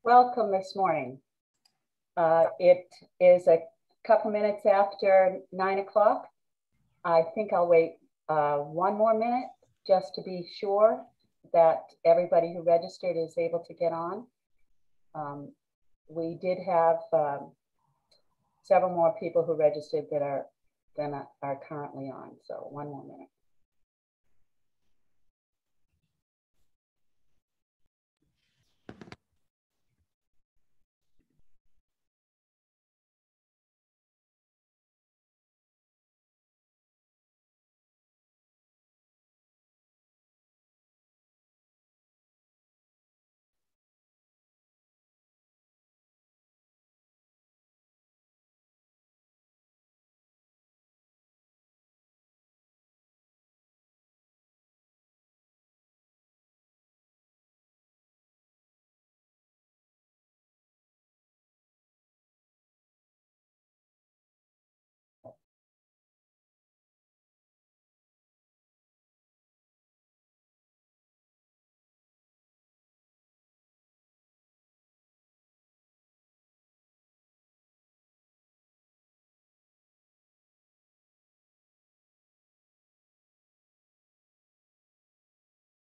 Welcome this morning. It is a couple minutes after 9 o'clock. I think I'll wait one more minute just to be sure that everybody who registered is able to get on. We did have several more people who registered than are currently on, so one more minute.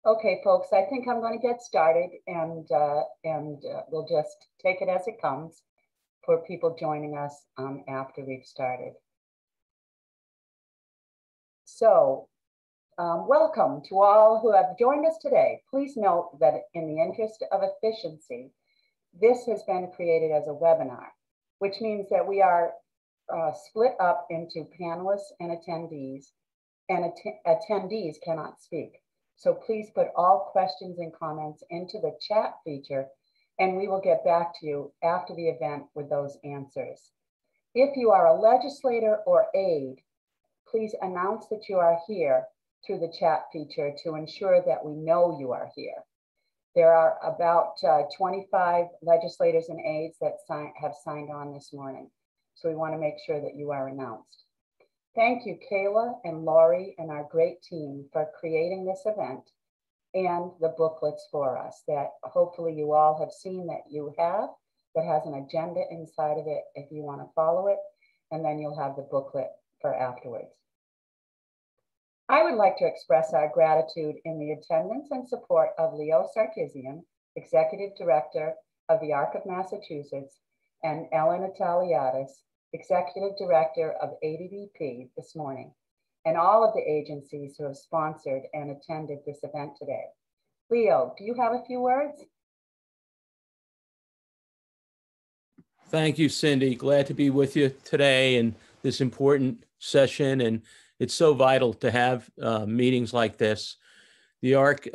Okay, folks, I think I'm going to get started and we'll just take it as it comes for people joining us after we've started. So, welcome to all who have joined us today. Please note that in the interest of efficiency, this has been created as a webinar, which means that we are split up into panelists and attendees cannot speak. So please put all questions and comments into the chat feature and we will get back to you after the event with those answers. If you are a legislator or aide, please announce that you are here through the chat feature to ensure that we know you are here. There are about 25 legislators and aides that have signed on this morning. So we want to make sure that you are announced. Thank you, Kayla and Laurie and our great team for creating this event and the booklets for us that hopefully you all have seen that has an agenda inside of it if you want to follow it, and then you'll have the booklet for afterwards. I would like to express our gratitude in the attendance and support of Leo Sarkisian, Executive Director of the ARC of Massachusetts, and Ellen Italiadis, Executive Director of ADVP this morning, and all of the agencies who have sponsored and attended this event today. Leo, do you have a few words? Thank you, Cindy. Glad to be with you today in this important session. And it's so vital to have meetings like this. The ARC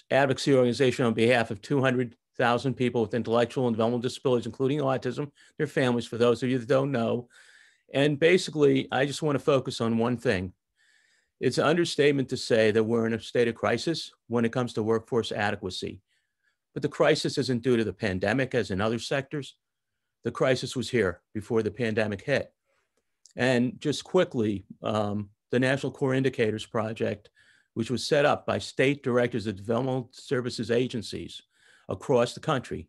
advocacy organization on behalf of 200,000 people with intellectual and developmental disabilities, including autism, their families, for those of you that don't know. And basically, I just want to focus on one thing. It's an understatement to say that we're in a state of crisis when it comes to workforce adequacy. But the crisis isn't due to the pandemic as in other sectors. The crisis was here before the pandemic hit. And just quickly, the National Core Indicators Project, which was set up by state directors of developmental services agencies across the country,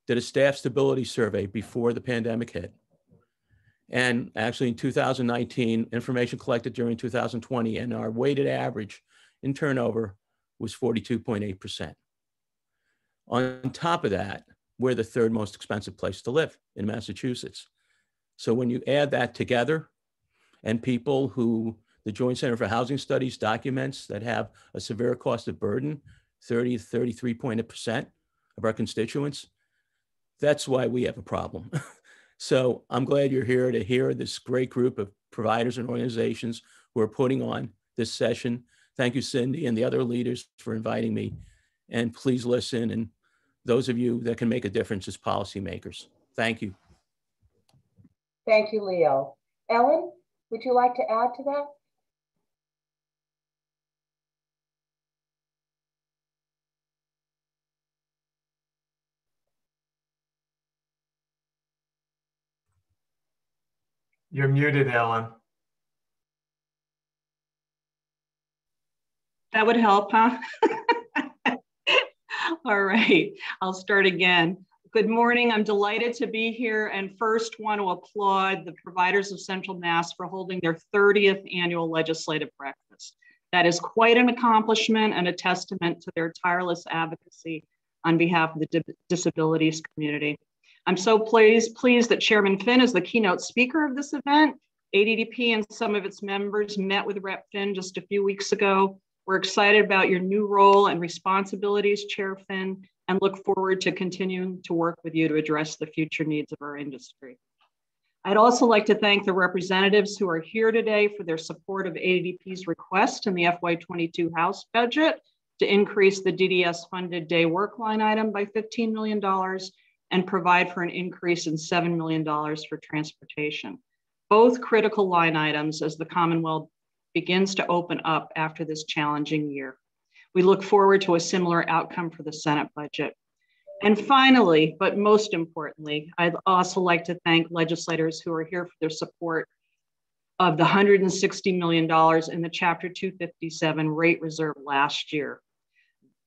did a staff stability survey before the pandemic hit. And actually in 2019, information collected during 2020, and our weighted average in turnover was 42.8%. On top of that, we're the third most expensive place to live in Massachusetts. So when you add that together, and people who the Joint Center for Housing Studies documents that have a severe cost of burden, 30 to 33% of our constituents, that's why we have a problem. So I'm glad you're here to hear this great group of providers and organizations who are putting on this session. Thank you, Cindy, and the other leaders for inviting me. And please listen, and those of you that can make a difference as policymakers. Thank you. Thank you, Leo. Ellen, would you like to add to that? You're muted, Ellen. That would help, huh? All right, I'll start again. Good morning. I'm delighted to be here and first want to applaud the providers of Central Mass for holding their 30th annual legislative breakfast. That is quite an accomplishment and a testament to their tireless advocacy on behalf of the disabilities community. I'm so pleased that Chairman Finn is the keynote speaker of this event. ADDP and some of its members met with Rep. Finn just a few weeks ago. We're excited about your new role and responsibilities, Chair Finn, and look forward to continuing to work with you to address the future needs of our industry. I'd also like to thank the representatives who are here today for their support of ADDP's request in the FY22 House budget to increase the DDS funded day work line item by $15 million and provide for an increase in $7 million for transportation. Both critical line items as the Commonwealth begins to open up after this challenging year. We look forward to a similar outcome for the Senate budget. And finally, but most importantly, I'd also like to thank legislators who are here for their support of the $160 million in the Chapter 257 rate reserve last year.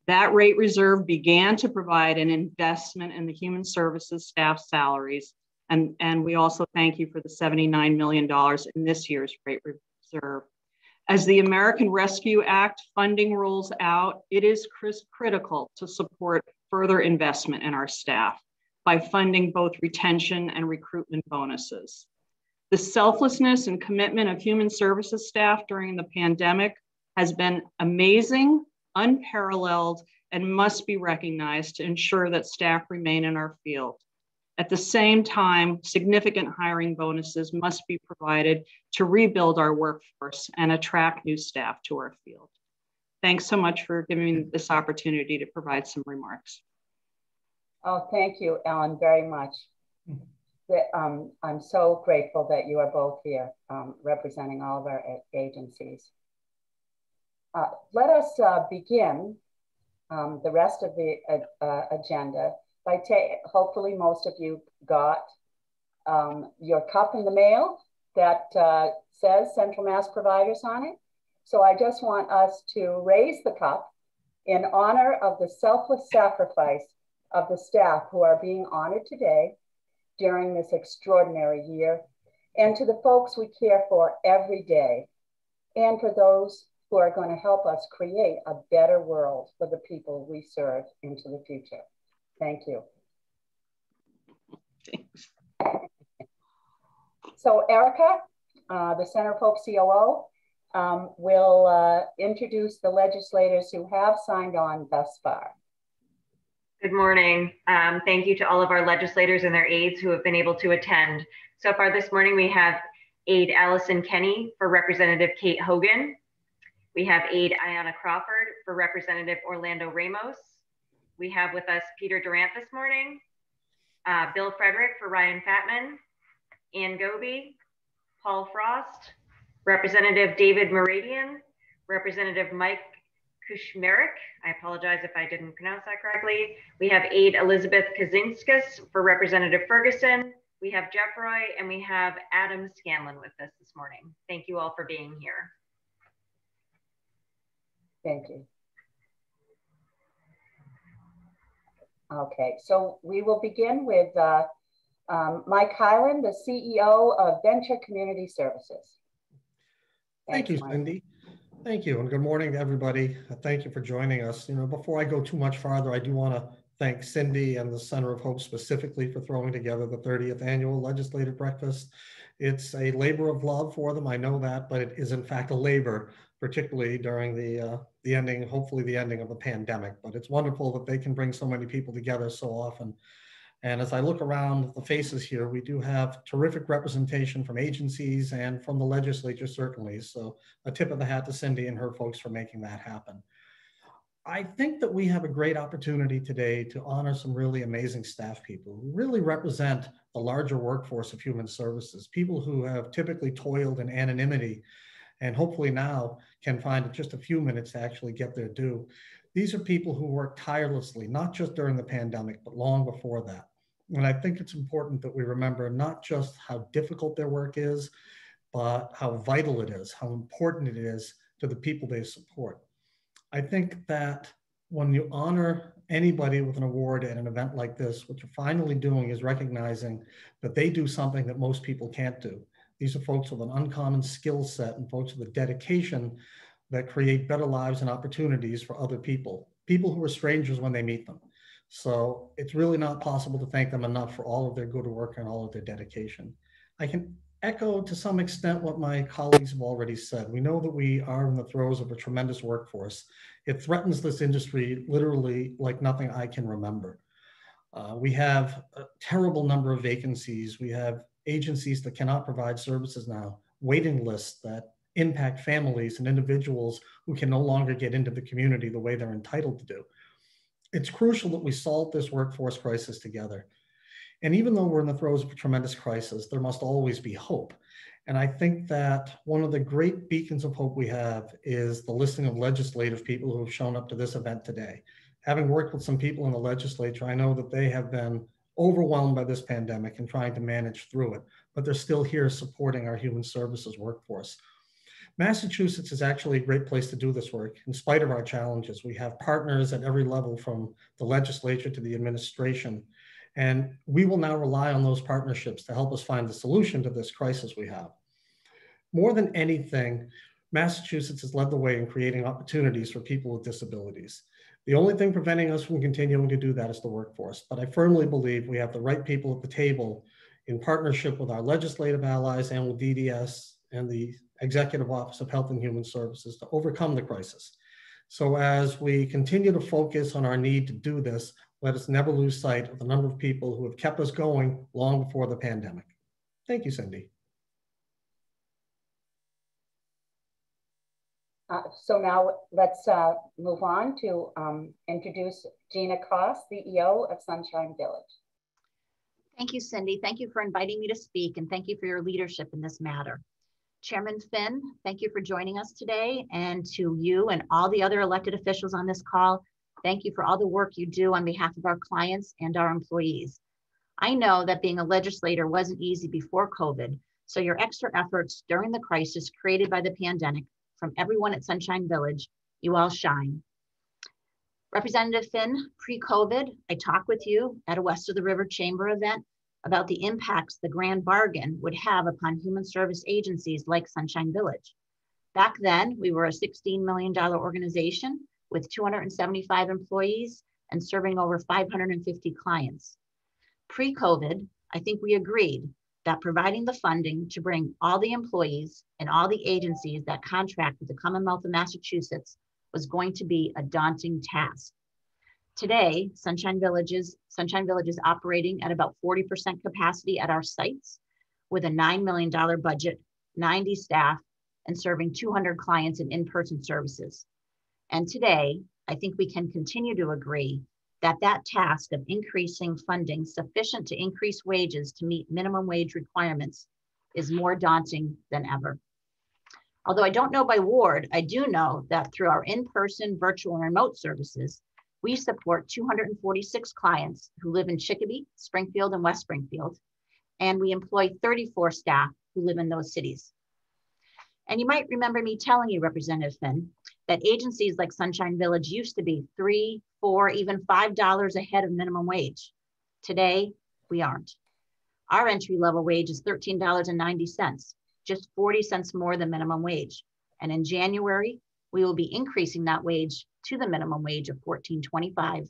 That rate reserve began to provide an investment in the human services staff salaries. And we also thank you for the $79 million in this year's rate reserve. As the American Rescue Act funding rolls out, it is critical to support further investment in our staff by funding both retention and recruitment bonuses. The selflessness and commitment of human services staff during the pandemic has been amazing, unparalleled, and must be recognized to ensure that staff remain in our field. At the same time, significant hiring bonuses must be provided to rebuild our workforce and attract new staff to our field. Thanks so much for giving me this opportunity to provide some remarks. Oh, thank you, Ellen, very much. I'm so grateful that you are both here representing all of our agencies. Let us begin the rest of the agenda by hopefully most of you got your cup in the mail that says Central Mass Providers on it. So I just want us to raise the cup in honor of the selfless sacrifice of the staff who are being honored today during this extraordinary year, and to the folks we care for every day, and for those who are going to help us create a better world for the people we serve into the future. Thank you. Thanks. So Erica, the Center of Hope COO, will introduce the legislators who have signed on thus far. Good morning. Thank you to all of our legislators and their aides who have been able to attend. So far this morning, we have aide Allison Kenny for Representative Kate Hogan. We have aide Ayanna Crawford for Representative Orlando Ramos. We have with us Peter Durant this morning, Bill Frederick for Ryan Fatman, Ann Goby, Paul Frost, Representative David Meridian, Representative Mike Kushmerek. I apologize if I didn't pronounce that correctly. We have aide Elizabeth Kazinskas for Representative Ferguson. We have Jeff Roy, and we have Adam Scanlon with us this morning. Thank you all for being here. Thank you. Okay, so we will begin with Mike Hyland, the CEO of Venture Community Services. Thank you, Cindy. Thank you, and good morning to everybody. Thank you for joining us. Before I go too much farther, I do want to thank Cindy and the Center of Hope specifically for throwing together the 30th annual legislative breakfast. It's a labor of love for them, I know that, but it is in fact a labor, particularly during the ending, hopefully the ending of the pandemic. But it's wonderful that they can bring so many people together so often. And as I look around the faces here, we do have terrific representation from agencies and from the legislature, certainly. So a tip of the hat to Cindy and her folks for making that happen. I think that we have a great opportunity today to honor some really amazing staff people who really represent the larger workforce of human services, people who have typically toiled in anonymity and hopefully now can find just a few minutes to actually get their due. These are people who work tirelessly, not just during the pandemic, but long before that. And I think it's important that we remember not just how difficult their work is, but how vital it is, how important it is to the people they support. I think that when you honor anybody with an award at an event like this, what you're finally doing is recognizing that they do something that most people can't do. These are folks with an uncommon skill set and folks with a dedication that create better lives and opportunities for other people who are strangers when they meet them. So it's really not possible to thank them enough for all of their good work and all of their dedication. I can echo to some extent what my colleagues have already said. We know that we are in the throes of a tremendous workforce. It threatens this industry literally like nothing I can remember. We have a terrible number of vacancies. We have agencies that cannot provide services now, waiting lists that impact families and individuals who can no longer get into the community the way they're entitled to do. It's crucial that we solve this workforce crisis together. And even though we're in the throes of a tremendous crisis, there must always be hope. And I think that one of the great beacons of hope we have is the listing of legislative people who have shown up to this event today. Having worked with some people in the legislature, I know that they have been overwhelmed by this pandemic and trying to manage through it, but they're still here supporting our human services workforce. Massachusetts is actually a great place to do this work. In spite of our challenges, we have partners at every level from the legislature to the administration. And we will now rely on those partnerships to help us find the solution to this crisis we have. More than anything, Massachusetts has led the way in creating opportunities for people with disabilities. The only thing preventing us from continuing to do that is the workforce. But I firmly believe we have the right people at the table in partnership with our legislative allies and with DDS and the Executive Office of Health and Human Services to overcome the crisis. So as we continue to focus on our need to do this, let us never lose sight of the number of people who have kept us going long before the pandemic. Thank you, Cindy. So now let's move on to introduce Gina Koss, CEO of Sunshine Village. Thank you, Cindy. Thank you for inviting me to speak, and thank you for your leadership in this matter. Chairman Finn, thank you for joining us today, and to you and all the other elected officials on this call, thank you for all the work you do on behalf of our clients and our employees. I know that being a legislator wasn't easy before COVID, so your extra efforts during the crisis created by the pandemic from everyone at Sunshine Village, you all shine. Representative Finn, pre-COVID, I talked with you at a West of the River Chamber event about the impacts the grand bargain would have upon human service agencies like Sunshine Village. Back then, we were a $16 million organization with 275 employees and serving over 550 clients. Pre-COVID, I think we agreed that providing the funding to bring all the employees and all the agencies that contract with the Commonwealth of Massachusetts was going to be a daunting task. Today, Sunshine Village is operating at about 40% capacity at our sites with a $9 million budget, 90 staff, and serving 200 clients in in-person services. And today, I think we can continue to agree that that task of increasing funding sufficient to increase wages to meet minimum wage requirements is more daunting than ever. Although I don't know by ward, I do know that through our in-person, virtual, and remote services, we support 246 clients who live in Chicopee, Springfield, and West Springfield, and we employ 34 staff who live in those cities. And you might remember me telling you, Representative Finn, that agencies like Sunshine Village used to be $3, $4, even $5 ahead of minimum wage. Today, we aren't. Our entry-level wage is $13.90, just 40 cents more than minimum wage. And in January, we will be increasing that wage to the minimum wage of $14.25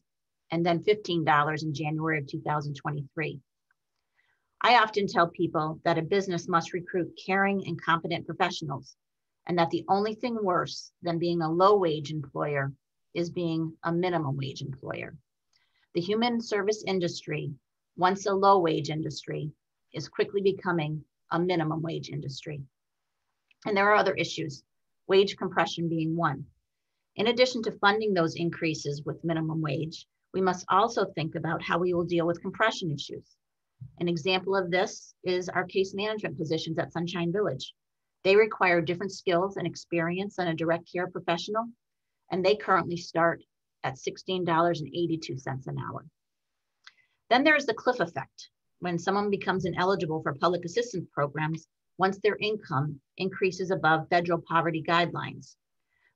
and then $15 in January of 2023. I often tell people that a business must recruit caring and competent professionals, and that the only thing worse than being a low-wage employer is being a minimum wage employer. The human service industry, once a low-wage industry, is quickly becoming a minimum wage industry. And there are other issues, wage compression being one. In addition to funding those increases with minimum wage, we must also think about how we will deal with compression issues. An example of this is our case management positions at Sunshine Village. They require different skills and experience than a direct care professional, and they currently start at $16.82 an hour. Then there's the cliff effect, when someone becomes ineligible for public assistance programs once their income increases above federal poverty guidelines.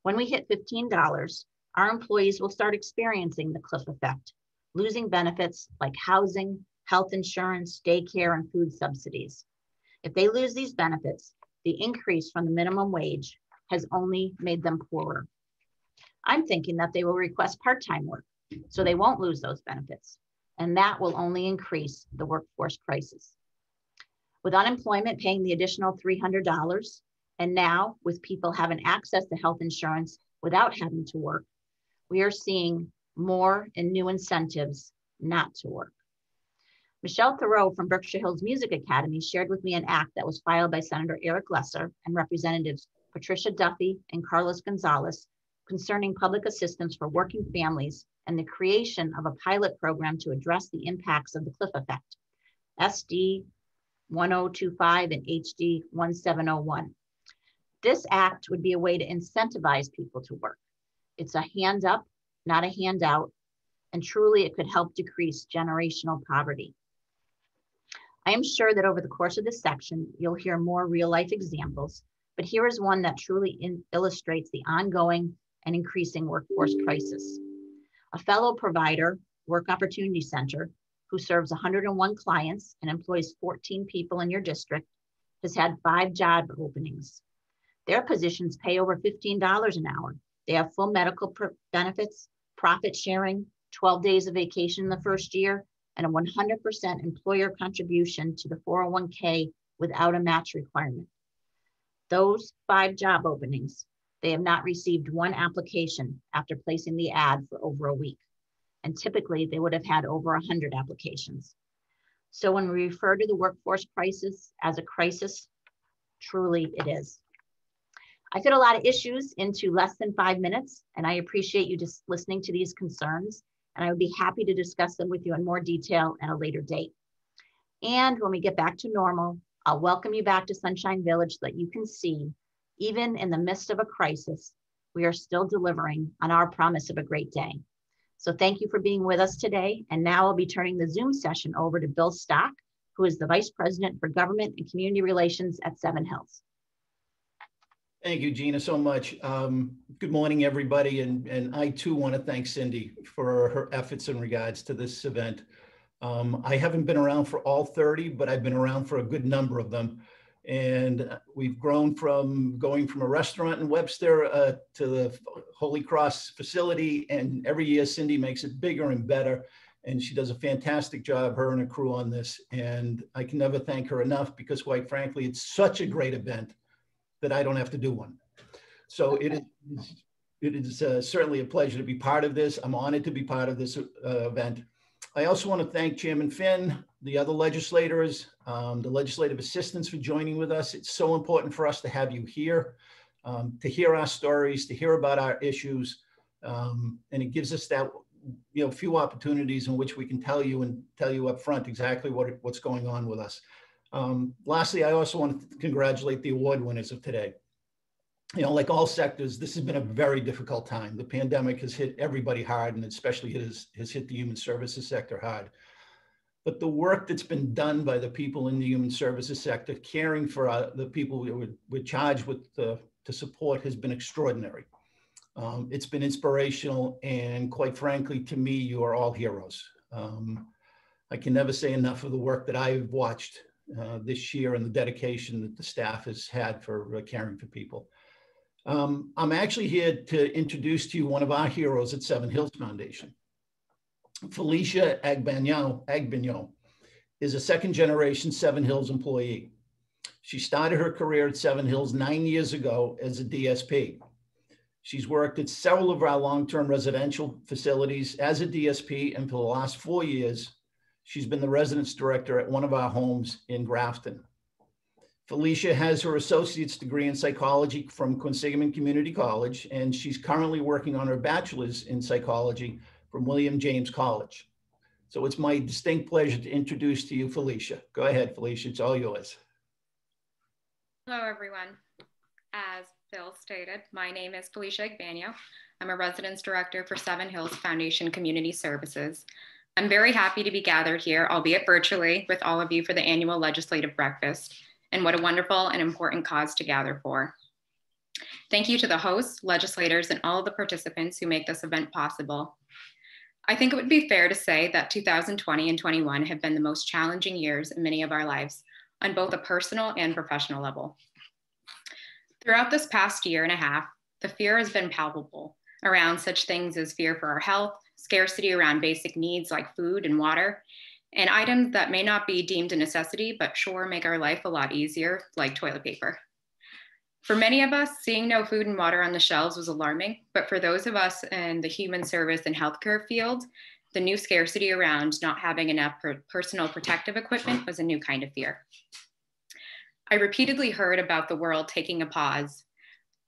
When we hit $15, our employees will start experiencing the cliff effect, losing benefits like housing, health insurance, daycare, and food subsidies. If they lose these benefits, the increase from the minimum wage has only made them poorer. I'm thinking that they will request part-time work, so they won't lose those benefits, and that will only increase the workforce crisis. With unemployment paying the additional $300, and now with people having access to health insurance without having to work, we are seeing more and new incentives not to work. Michelle Thoreau from Berkshire Hills Music Academy shared with me an act that was filed by Senator Eric Lesser and Representatives Patricia Duffy and Carlos Gonzalez concerning public assistance for working families and the creation of a pilot program to address the impacts of the cliff effect, SD 1025 and HD 1701. This act would be a way to incentivize people to work. It's a hand up, not a handout, and truly it could help decrease generational poverty. I am sure that over the course of this section, you'll hear more real life examples, but here is one that truly illustrates the ongoing and increasing workforce crisis. A fellow provider, Work Opportunity Center, who serves 101 clients and employs 14 people in your district, has had 5 job openings. Their positions pay over $15 an hour. They have full medical benefits, profit sharing, 12 days of vacation in the first year, and a 100% employer contribution to the 401k without a match requirement. Those 5 job openings, they have not received 1 application after placing the ad for over a week. And typically they would have had over 100 applications. So when we refer to the workforce crisis as a crisis, truly it is. I fit a lot of issues into less than 5 minutes, and I appreciate you just listening to these concerns, and I would be happy to discuss them with you in more detail at a later date. And when we get back to normal, I'll welcome you back to Sunshine Village so that you can see, even in the midst of a crisis, we are still delivering on our promise of a great day. So thank you for being with us today. And now I'll be turning the Zoom session over to Bill Stock, who is the Vice President for Government and Community Relations at Seven Hills. Thank you, Gina, so much. Good morning, everybody. And I too want to thank Cindy for her efforts in regards to this event. I haven't been around for all 30, but I've been around for a good number of them. And we've grown from going from a restaurant in Webster to the Holy Cross facility. And every year Cindy makes it bigger and better. And she does a fantastic job, her and her crew, on this. And I can never thank her enough because, quite frankly, it's such a great event that I don't have to do one. So it is certainly a pleasure to be part of this. I'm honored to be part of this event. I also want to thank Chairman Finn, the other legislators, the legislative assistants for joining with us. It's so important for us to have you here, to hear our stories, to hear about our issues. And it gives us that few opportunities in which we can tell you up front exactly what's going on with us. Lastly, I also want to congratulate the award winners of today. Like all sectors, this has been a very difficult time. The pandemic has hit everybody hard, and especially has hit the human services sector hard. But the work that's been done by the people in the human services sector, caring for the people we're charged with to support, has been extraordinary. It's been inspirational, and quite frankly, to me, you are all heroes. I can never say enough of the work that I've watched this year and the dedication that the staff has had for caring for people. I'm actually here to introduce to you one of our heroes at Seven Hills Foundation. Felicia Agbenyo is a second-generation Seven Hills employee. She started her career at Seven Hills 9 years ago as a DSP. She's worked at several of our long-term residential facilities as a DSP, and for the last 4 years, she's been the residence director at one of our homes in Grafton. Felicia has her associate's degree in psychology from Quinsigamond Community College, and she's currently working on her bachelor's in psychology from William James College. So it's my distinct pleasure to introduce to you Felicia. Go ahead, Felicia, it's all yours. Hello, everyone. As Phil stated, my name is Felicia Agbenyo. I'm a residence director for Seven Hills Foundation Community Services. I'm very happy to be gathered here, albeit virtually, with all of you for the annual legislative breakfast, and what a wonderful and important cause to gather for. Thank you to the hosts, legislators, and all of the participants who make this event possible. I think it would be fair to say that 2020 and 21 have been the most challenging years in many of our lives on both a personal and professional level. Throughout this past year and a half, the fear has been palpable around such things as fear for our health, scarcity around basic needs like food and water, and items that may not be deemed a necessity, but sure make our life a lot easier, like toilet paper. For many of us, seeing no food and water on the shelves was alarming, but for those of us in the human service and healthcare field, the new scarcity around not having enough personal protective equipment was a new kind of fear. I repeatedly heard about the world taking a pause,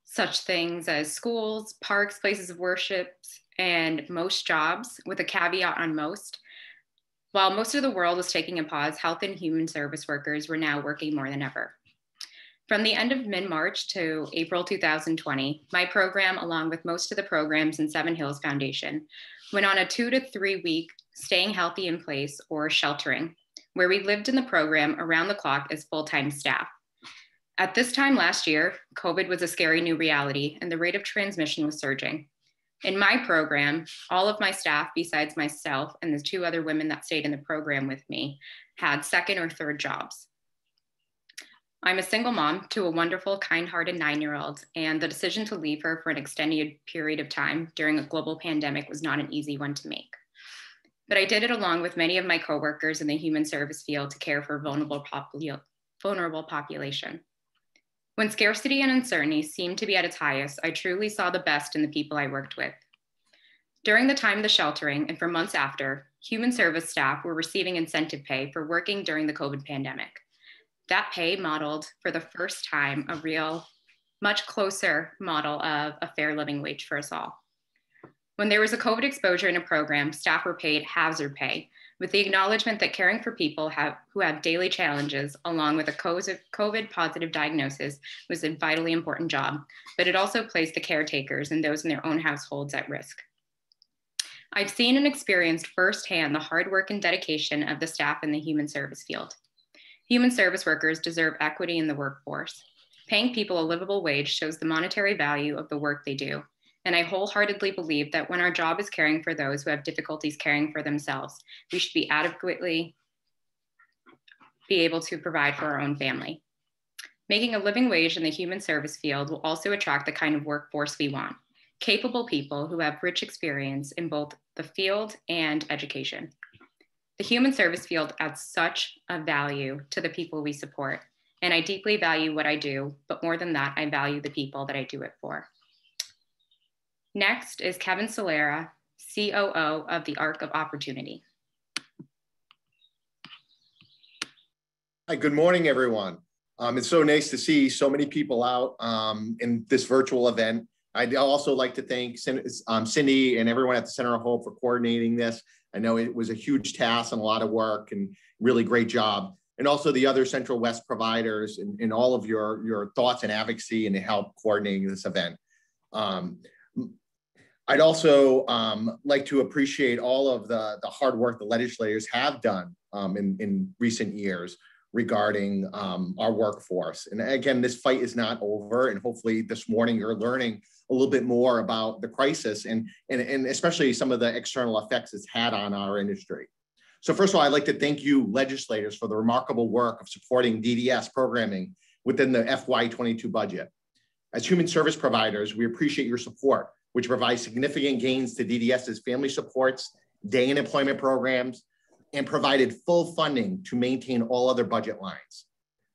such things as schools, parks, places of worship, and most jobs, with a caveat on most. While most of the world was taking a pause, health and human service workers were now working more than ever. From the end of mid-March to April 2020, my program, along with most of the programs in Seven Hills Foundation, went on a 2 to 3 week staying healthy in place or sheltering, where we lived in the program around the clock as full-time staff. At this time last year, COVID was a scary new reality and the rate of transmission was surging. In my program, all of my staff, besides myself and the 2 other women that stayed in the program with me, had second or third jobs. I'm a single mom to a wonderful, kind-hearted 9-year-old, and the decision to leave her for an extended period of time during a global pandemic was not an easy one to make. But I did it along with many of my coworkers in the human service field to care for vulnerable population. When scarcity and uncertainty seemed to be at its highest, I truly saw the best in the people I worked with. During the time of the sheltering and for months after, human service staff were receiving incentive pay for working during the COVID pandemic. That pay modeled for the first time a real, much closer model of a fair living wage for us all. When there was a COVID exposure in a program, staff were paid hazard pay, with the acknowledgement that caring for people who have daily challenges, along with a COVID positive diagnosis, was a vitally important job, but it also placed the caretakers and those in their own households at risk. I've seen and experienced firsthand the hard work and dedication of the staff in the human service field. Human service workers deserve equity in the workforce. Paying people a livable wage shows the monetary value of the work they do. And I wholeheartedly believe that when our job is caring for those who have difficulties caring for themselves, we should be adequately be able to provide for our own family. Making a living wage in the human service field will also attract the kind of workforce we want. Capable people who have rich experience in both the field and education. The human service field adds such a value to the people we support, and I deeply value what I do, but more than that, I value the people that I do it for. Next is Kevin Solera, COO of the Arc of Opportunity. Hi, good morning, everyone. It's so nice to see so many people out in this virtual event. I'd also like to thank Cindy and everyone at the Center of Hope for coordinating this. I know it was a huge task and a lot of work and really great job. And also the other Central West providers and all of your thoughts and advocacy and help coordinating this event. I'd also like to appreciate all of the hard work the legislators have done in recent years regarding our workforce. And again, this fight is not over, and hopefully this morning you're learning a little bit more about the crisis and especially some of the external effects it's had on our industry. So first of all, I'd like to thank you legislators for the remarkable work of supporting DDS programming within the FY22 budget. As human service providers, we appreciate your support, which provides significant gains to DDS's family supports, day and employment programs, and provided full funding to maintain all other budget lines.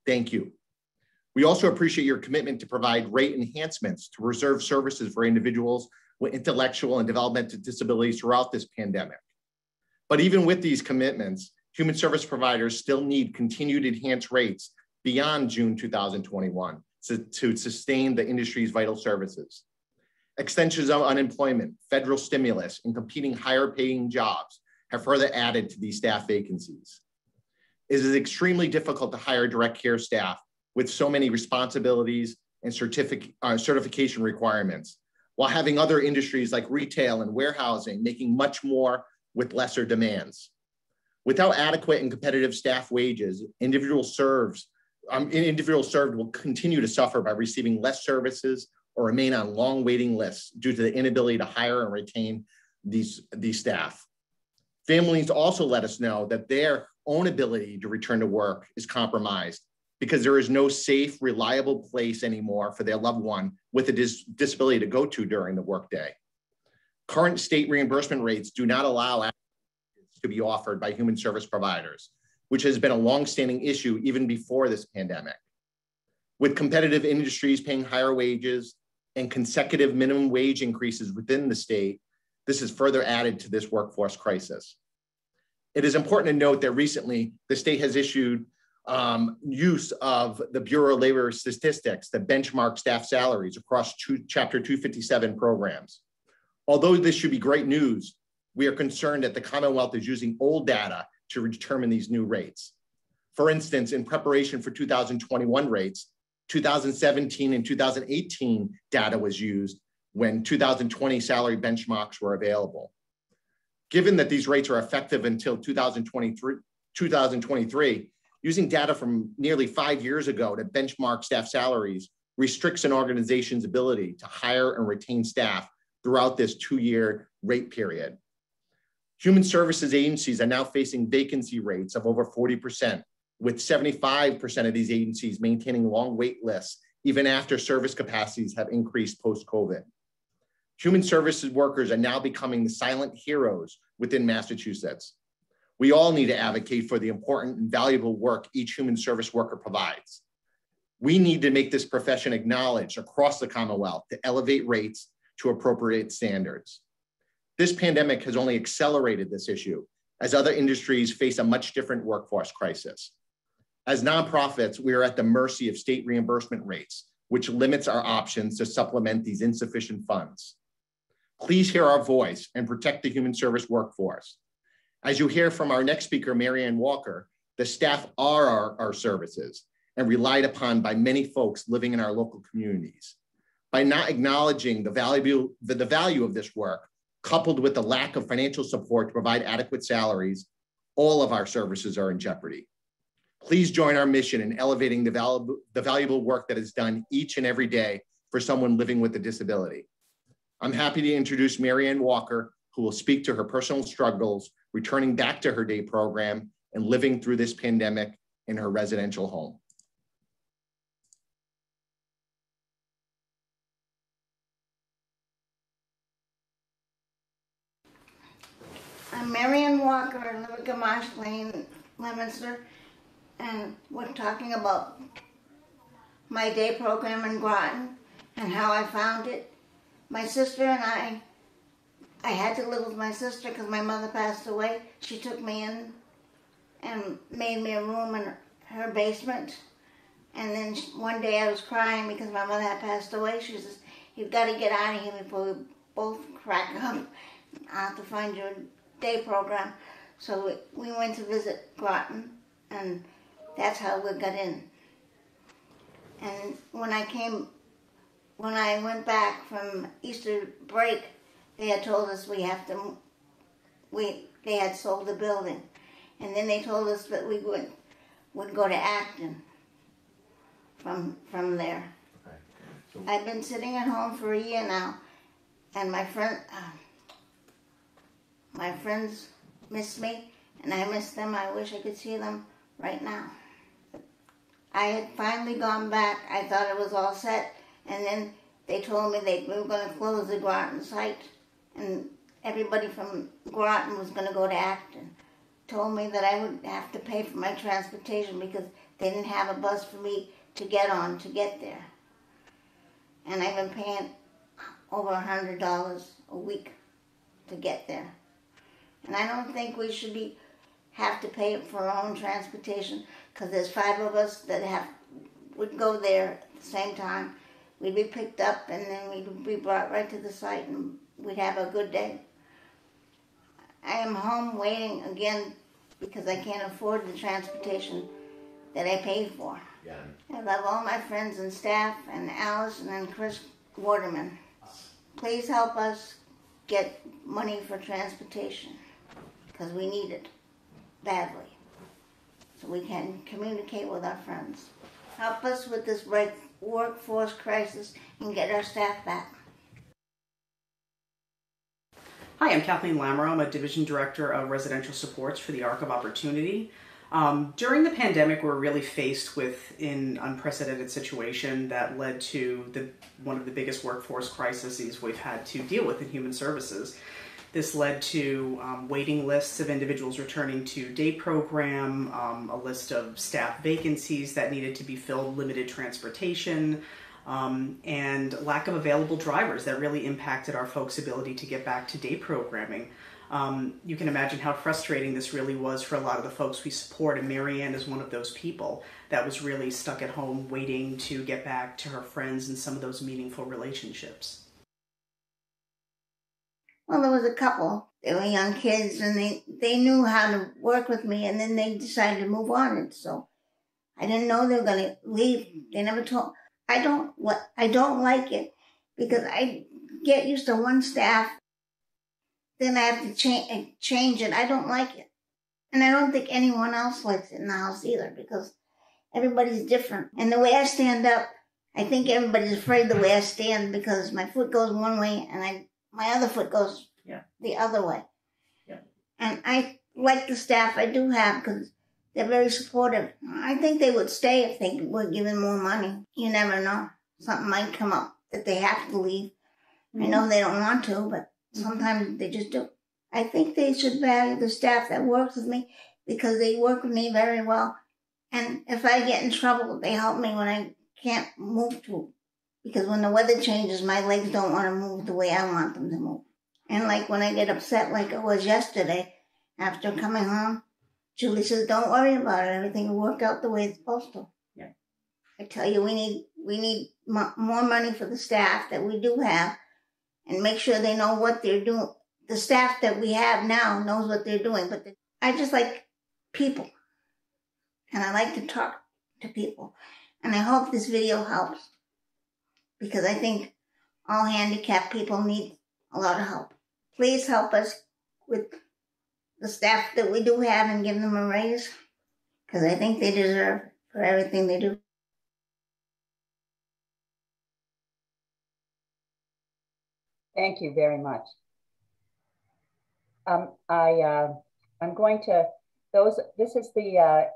Thank you. We also appreciate your commitment to provide rate enhancements to reserve services for individuals with intellectual and developmental disabilities throughout this pandemic. But even with these commitments, human service providers still need continued enhanced rates beyond June 2021 to sustain the industry's vital services. Extensions of unemployment, federal stimulus, and competing higher paying jobs have further added to these staff vacancies. It is extremely difficult to hire direct care staff with so many responsibilities and certification requirements, while having other industries like retail and warehousing making much more with lesser demands. Without adequate and competitive staff wages, individuals served will continue to suffer by receiving less services or remain on long waiting lists due to the inability to hire and retain these staff. Families also let us know that their own ability to return to work is compromised because there is no safe, reliable place anymore for their loved one with a disability to go to during the workday. Current state reimbursement rates do not allow to be offered by human service providers, which has been a longstanding issue even before this pandemic. With competitive industries paying higher wages and consecutive minimum wage increases within the state, this has further added to this workforce crisis. It is important to note that recently the state has issued use of the Bureau of Labor Statistics that benchmark staff salaries across Chapter 257 programs. Although this should be great news, we are concerned that the Commonwealth is using old data to determine these new rates. For instance, in preparation for 2021 rates, 2017 and 2018 data was used when 2020 salary benchmarks were available. Given that these rates are effective until 2023, using data from nearly 5 years ago to benchmark staff salaries restricts an organization's ability to hire and retain staff throughout this 2-year rate period. Human services agencies are now facing vacancy rates of over 40%, with 75% of these agencies maintaining long wait lists even after service capacities have increased post-COVID. Human services workers are now becoming the silent heroes within Massachusetts. We all need to advocate for the important and valuable work each human service worker provides. We need to make this profession acknowledged across the Commonwealth to elevate rates to appropriate standards. This pandemic has only accelerated this issue as other industries face a much different workforce crisis. As nonprofits, we are at the mercy of state reimbursement rates, which limits our options to supplement these insufficient funds. Please hear our voice and protect the human service workforce. As you hear from our next speaker, Marianne Walker, the staff are our services and relied upon by many folks living in our local communities. By not acknowledging the value of this work, coupled with the lack of financial support to provide adequate salaries, all of our services are in jeopardy. Please join our mission in elevating the valuable work that is done each and every day for someone living with a disability. I'm happy to introduce Marianne Walker, who will speak to her personal struggles, returning back to her day program and living through this pandemic in her residential home. I'm Marianne Walker, I live at Marsh Lane, Leominster, and we're talking about my day program in Groton and how I found it. My sister and I had to live with my sister because my mother passed away. She took me in and made me a room in her basement. And then one day I was crying because my mother had passed away. She says, "You've got to get out of here before we both crack up. I'll have to find you a day program." So we went to visit Groton, and that's how we got in. And when I went back from Easter break, they had told us they had sold the building. And then they told us that we would go to Acton from there. Right. So I've been sitting at home for a year now, and my friends miss me, and I miss them. I wish I could see them right now. I had finally gone back. I thought it was all set, and then they told me we were going to close the Groton site, and everybody from Groton was going to go to Acton. Told me that I would have to pay for my transportation because they didn't have a bus for me to get on to get there. And I've been paying over $100 a week to get there. And I don't think we should have to pay for our own transportation because there's 5 of us that would go there at the same time. We'd be picked up and then we'd be brought right to the site and we'd have a good day. I am home waiting again because I can't afford the transportation that I paid for. Yeah. I love all my friends and staff and Alice and Chris Waterman. Please help us get money for transportation because we need it badly so we can communicate with our friends. Help us with this workforce crisis and get our staff back. Hi, I'm Kathleen Lamoureux. I'm a Division Director of Residential Supports for the Arc of Opportunity. During the pandemic, we were really faced with an unprecedented situation that led to one of the biggest workforce crises we've had to deal with in human services. This led to waiting lists of individuals returning to day program, a list of staff vacancies that needed to be filled, limited transportation, and lack of available drivers that really impacted our folks' ability to get back to day programming. You can imagine how frustrating this really was for a lot of the folks we support, and Marianne is one of those people that was really stuck at home waiting to get back to her friends and some of those meaningful relationships. Well, there was a couple. They were young kids, and they knew how to work with me, and then they decided to move on. And so I didn't know they were going to leave. They never told. I don't like it because I get used to one staff, then I have to change it. I don't like it. And I don't think anyone else likes it in the house either, because everybody's different. And the way I stand up, I think everybody's afraid the way I stand, because my foot goes one way and my other foot goes the other way. Yeah. And I like the staff I do have because they're very supportive. I think they would stay if they were given more money. You never know. Something might come up that they have to leave. I know they don't want to, but sometimes they just do. I think they should value the staff that works with me, because they work with me very well. And if I get in trouble, they help me when I can't move to. Because when the weather changes, my legs don't want to move the way I want them to move. And like when I get upset, like it was yesterday, after coming home, Julie says, "Don't worry about it. Everything will work out the way it's supposed to." Yeah. I tell you, we need more money for the staff that we do have, and make sure they know what they're doing. The staff that we have now knows what they're doing, but I just like people, and I like to talk to people, and I hope this video helps, because I think all handicapped people need a lot of help. Please help us with the staff that we do have and give them a raise, because I think they deserve it for everything they do. Thank you very much. I'm going to, this is the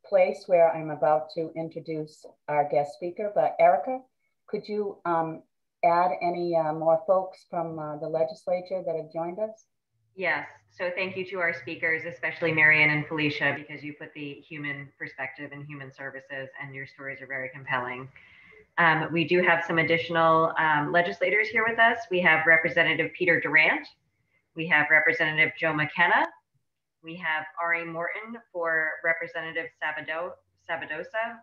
place where I'm about to introduce our guest speaker, but Erica, could you add any more folks from the legislature that have joined us? Yes, so thank you to our speakers, especially Marianne and Felicia, because you put the human perspective in human services, and your stories are very compelling. We do have some additional legislators here with us. We have Representative Peter Durant. We have Representative Joe McKenna. We have Ari Morton for Representative Sabadosa.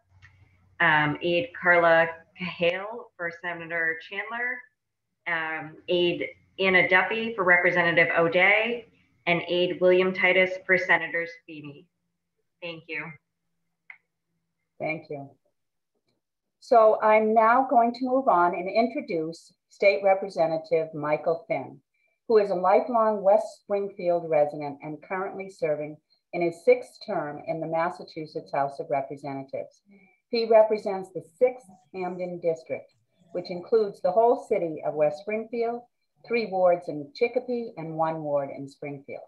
Aide Carla Cahill for Senator Chandler. Aide Anna Duffy for Representative O'Day. And Aide William Titus for Senator Feeney. Thank you. Thank you. So I'm now going to move on and introduce State Representative Michael Finn, who is a lifelong West Springfield resident and currently serving in his 6th term in the Massachusetts House of Representatives. He represents the 6th Hamden District, which includes the whole city of West Springfield, 3 wards in Chicopee, and 1 ward in Springfield.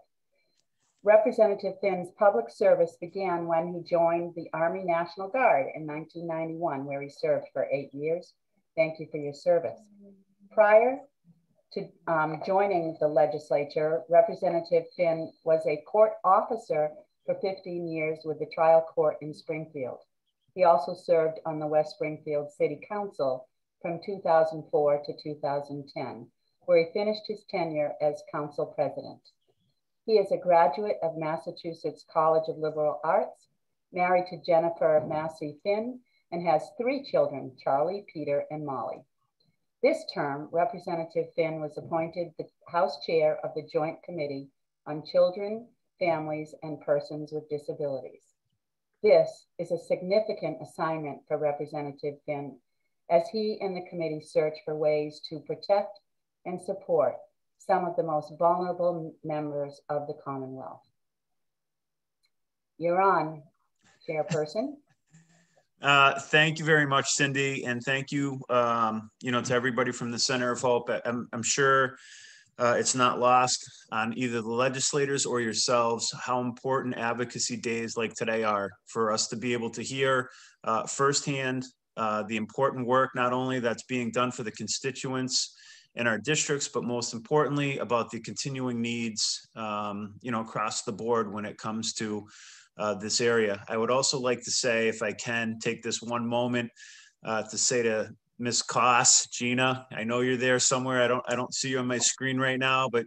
Representative Finn's public service began when he joined the Army National Guard in 1991, where he served for 8 years. Thank you for your service. Prior to joining the legislature, Representative Finn was a court officer for 15 years with the trial court in Springfield. He also served on the West Springfield City Council from 2004 to 2010, where he finished his tenure as council president. He is a graduate of Massachusetts College of Liberal Arts, married to Jennifer Massey Finn, and has 3 children, Charlie, Peter, and Molly. This term, Representative Finn was appointed the House Chair of the Joint Committee on Children, Families, and Persons with Disabilities. This is a significant assignment for Representative Finn, as he and the committee search for ways to protect and support some of the most vulnerable members of the Commonwealth. You're on, Chairperson. Thank you very much, Cindy, and thank you, to everybody from the Center of Hope. I'm sure it's not lost on either the legislators or yourselves how important advocacy days like today are for us to be able to hear firsthand the important work, not only that's being done for the constituents in our districts, but most importantly about the continuing needs, across the board when it comes to this area. I would also like to say, if I can take this one moment to say to Ms. Koss, Gina, I know you're there somewhere. I don't see you on my screen right now, but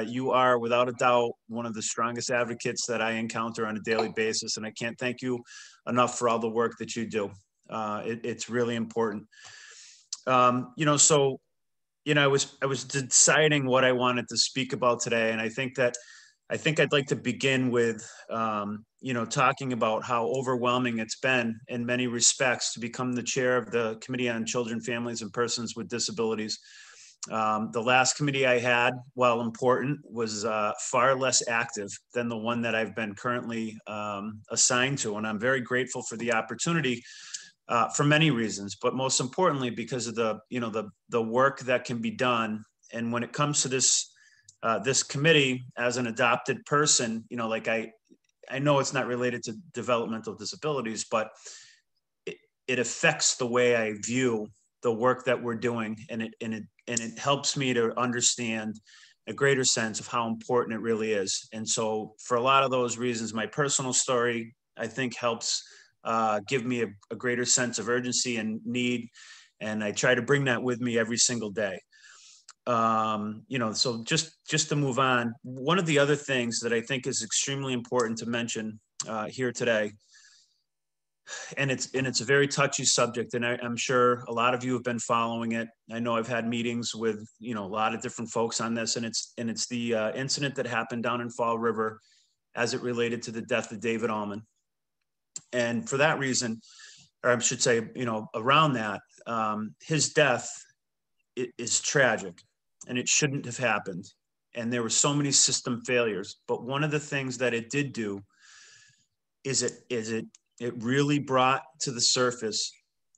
you are without a doubt one of the strongest advocates that I encounter on a daily basis. And I can't thank you enough for all the work that you do. It's really important. I was deciding what I wanted to speak about today. And I think I'd like to begin with, talking about how overwhelming it's been in many respects to become the chair of the Committee on Children, Families, and Persons with Disabilities. The last committee I had, while important, was far less active than the one that I've been currently assigned to. And I'm very grateful for the opportunity for many reasons, but most importantly, because of the work that can be done. And when it comes to this committee, as an adopted person, I know it's not related to developmental disabilities, but it affects the way I view the work that we're doing, and it helps me to understand a greater sense of how important it really is. And so, for a lot of those reasons, my personal story, I think, helps give me a greater sense of urgency and need, and I try to bring that with me every single day. So just to move on, one of the other things that I think is extremely important to mention here today, and it's a very touchy subject, and I'm sure a lot of you have been following it. I know I've had meetings with a lot of different folks on this, and it's the incident that happened down in Fall River as it related to the death of David Allman. And for that reason, or I should say, around that, his death is tragic. And it shouldn't have happened. And there were so many system failures. But one of the things that it did do is it really brought to the surface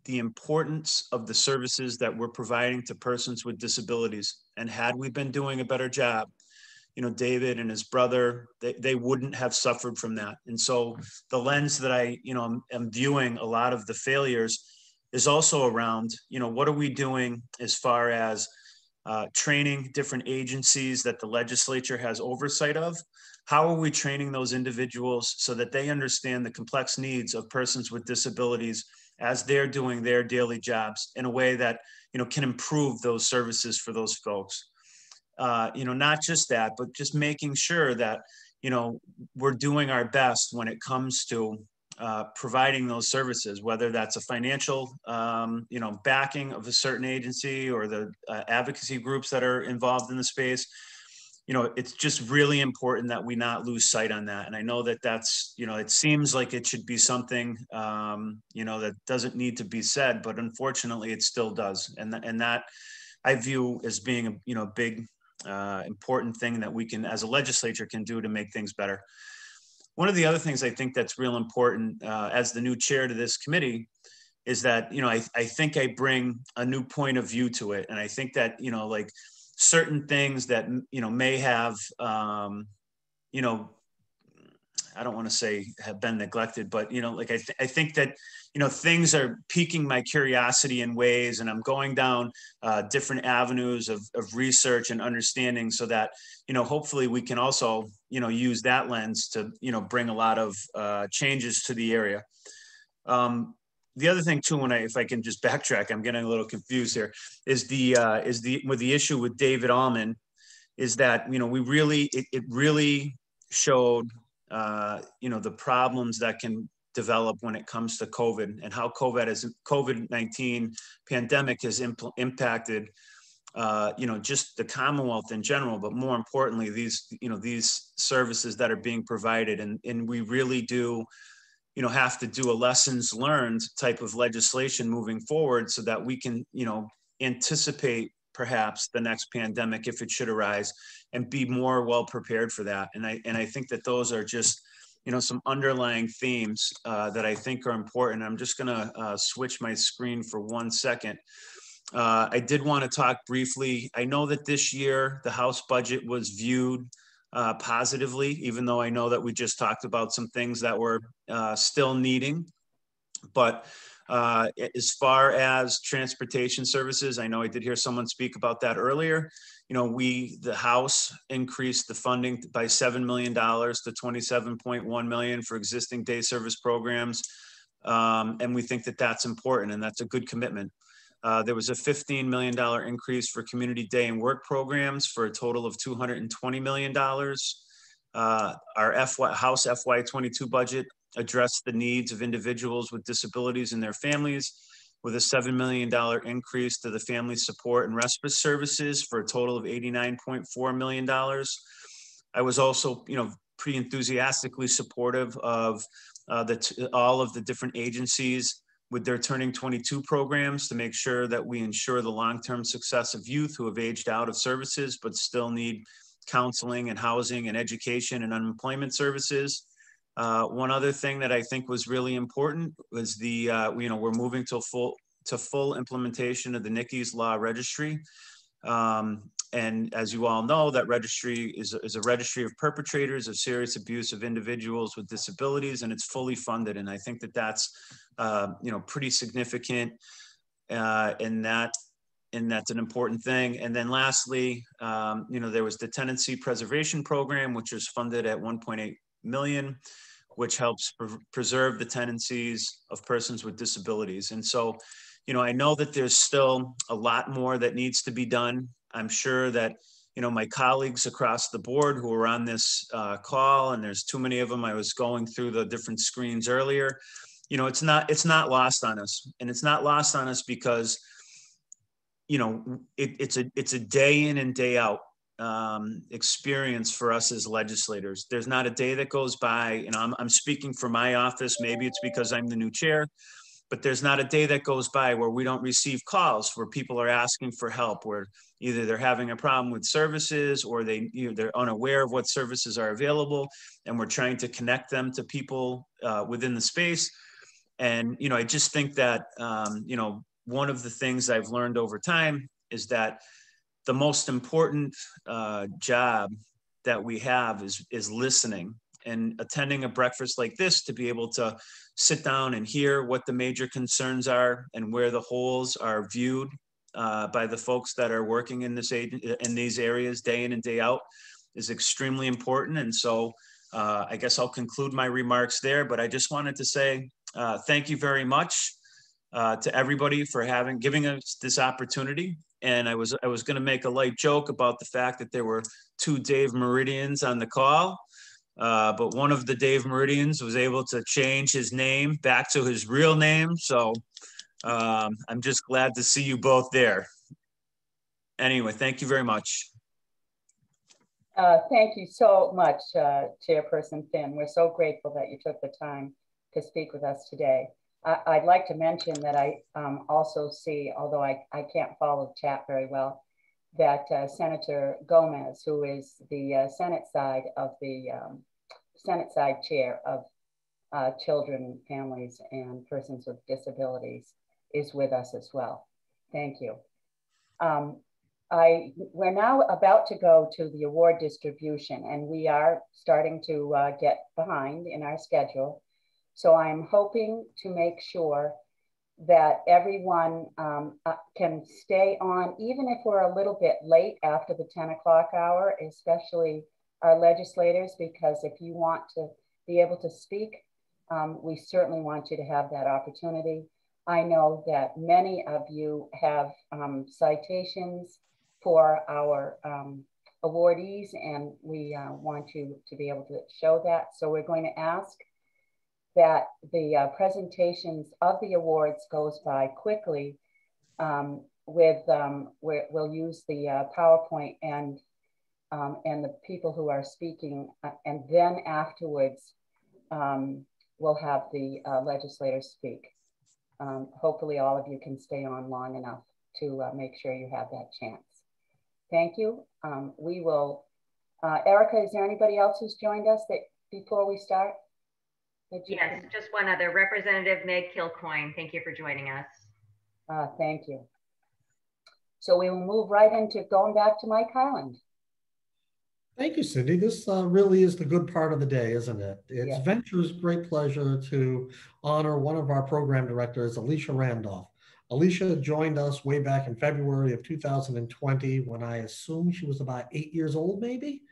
the importance of the services that we're providing to persons with disabilities. And had we been doing a better job, David and his brother, they wouldn't have suffered from that. And so the lens that I, am viewing a lot of the failures is also around, what are we doing as far as training different agencies that the legislature has oversight of? How are we training those individuals so that they understand the complex needs of persons with disabilities as they're doing their daily jobs in a way that, can improve those services for those folks? Not just that, but just making sure that, we're doing our best when it comes to providing those services, whether that's a financial, backing of a certain agency or the advocacy groups that are involved in the space. It's just really important that we not lose sight on that. And I know that that's, it seems like it should be something, that doesn't need to be said, but unfortunately it still does. And that I view as being a big, important thing that we can, as a legislature, can do to make things better. One of the other things I think that's real important as the new chair to this committee is that, I think I bring a new point of view to it. And I think that, certain things that, may have, I don't want to say have been neglected, but, I think that, things are piquing my curiosity in ways, and I'm going down different avenues of research and understanding so that, hopefully we can also, use that lens to, bring a lot of changes to the area. The other thing too, if I can just backtrack, I'm getting a little confused here, is with the issue with David Allman, is that, it really showed, the problems that can develop when it comes to COVID and how COVID-19 pandemic has impacted, just the Commonwealth in general, but more importantly, these services that are being provided. And we really do, have to do a lessons learned type of legislation moving forward so that we can, anticipate perhaps the next pandemic if it should arise and be more well prepared for that. And I think that those are just, some underlying themes that I think are important. I'm just gonna switch my screen for 1 second. I did want to talk briefly. I know that this year the House budget was viewed positively, even though I know that we just talked about some things that were still needing. But as far as transportation services, I know I did hear someone speak about that earlier. The House increased the funding by $7 million to $27.1 million for existing day service programs. And we think that that's important and that's a good commitment. There was a $15 million increase for community day and work programs for a total of $220 million. Our House FY22 budget addressed the needs of individuals with disabilities and their families with a $7 million increase to the family support and respite services for a total of $89.4 million. I was also, pretty enthusiastically supportive of all of the different agencies with their Turning 22 programs to make sure that we ensure the long-term success of youth who have aged out of services but still need counseling and housing and education and unemployment services. One other thing that I think was really important was we're moving to full implementation of the Nikki's Law Registry. And as you all know, that registry is a registry of perpetrators of serious abuse of individuals with disabilities, and it's fully funded. And I think that that's, pretty significant, and that's an important thing. And then lastly, there was the Tenancy Preservation Program, which was funded at $1.8 million, which helps preserve the tenancies of persons with disabilities. And so, I know that there's still a lot more that needs to be done. I'm sure that, my colleagues across the board who are on this call, and there's too many of them, I was going through the different screens earlier, it's not lost on us. And it's not lost on us because, it's a day in and day out experience for us as legislators. There's not a day that goes by, I'm speaking for my office, maybe it's because I'm the new chair, but there's not a day that goes by where we don't receive calls where people are asking for help, where either they're having a problem with services or they're unaware of what services are available, and we're trying to connect them to people within the space. And, I just think that, one of the things I've learned over time is that the most important job that we have is listening, and attending a breakfast like this to be able to sit down and hear what the major concerns are and where the holes are viewed by the folks that are working in these areas day in and day out is extremely important. And so I guess I'll conclude my remarks there, but I just wanted to say thank you very much to everybody for giving us this opportunity. And I was going to make a light joke about the fact that there were 2 Dave Meridians on the call, but one of the Dave Meridians was able to change his name back to his real name. So I'm just glad to see you both there. Anyway, thank you very much. Thank you so much, Chairperson Finn. We're so grateful that you took the time to speak with us today. I'd like to mention that I also see, although I can't follow the chat very well, that Senator Gomez, who is the Senate side chair of Children, Families, and Persons with Disabilities, is with us as well. Thank you. We're now about to go to the award distribution, and we are starting to get behind in our schedule. So I'm hoping to make sure that everyone can stay on, even if we're a little bit late after the 10 o'clock hour, especially our legislators, because if you want to be able to speak, we certainly want you to have that opportunity. I know that many of you have citations for our awardees, and we want you to be able to show that. So we're going to ask that the presentations of the awards goes by quickly we'll use the PowerPoint and the people who are speaking, and then afterwards we'll have the legislators speak. Hopefully all of you can stay on long enough to make sure you have that chance. Thank you. We will, Erica, is there anybody else who's joined us before we start? Yes, just one other. Representative Meg Kilcoyne, thank you for joining us. Thank you. So we will move right into going back to Mike Highland. Thank you, Cindy. This really is the good part of the day, isn't it? It's Venture's great pleasure to honor one of our program directors, Alicia Randolph. Alicia joined us way back in February of 2020 when I assume she was about 8 years old, maybe.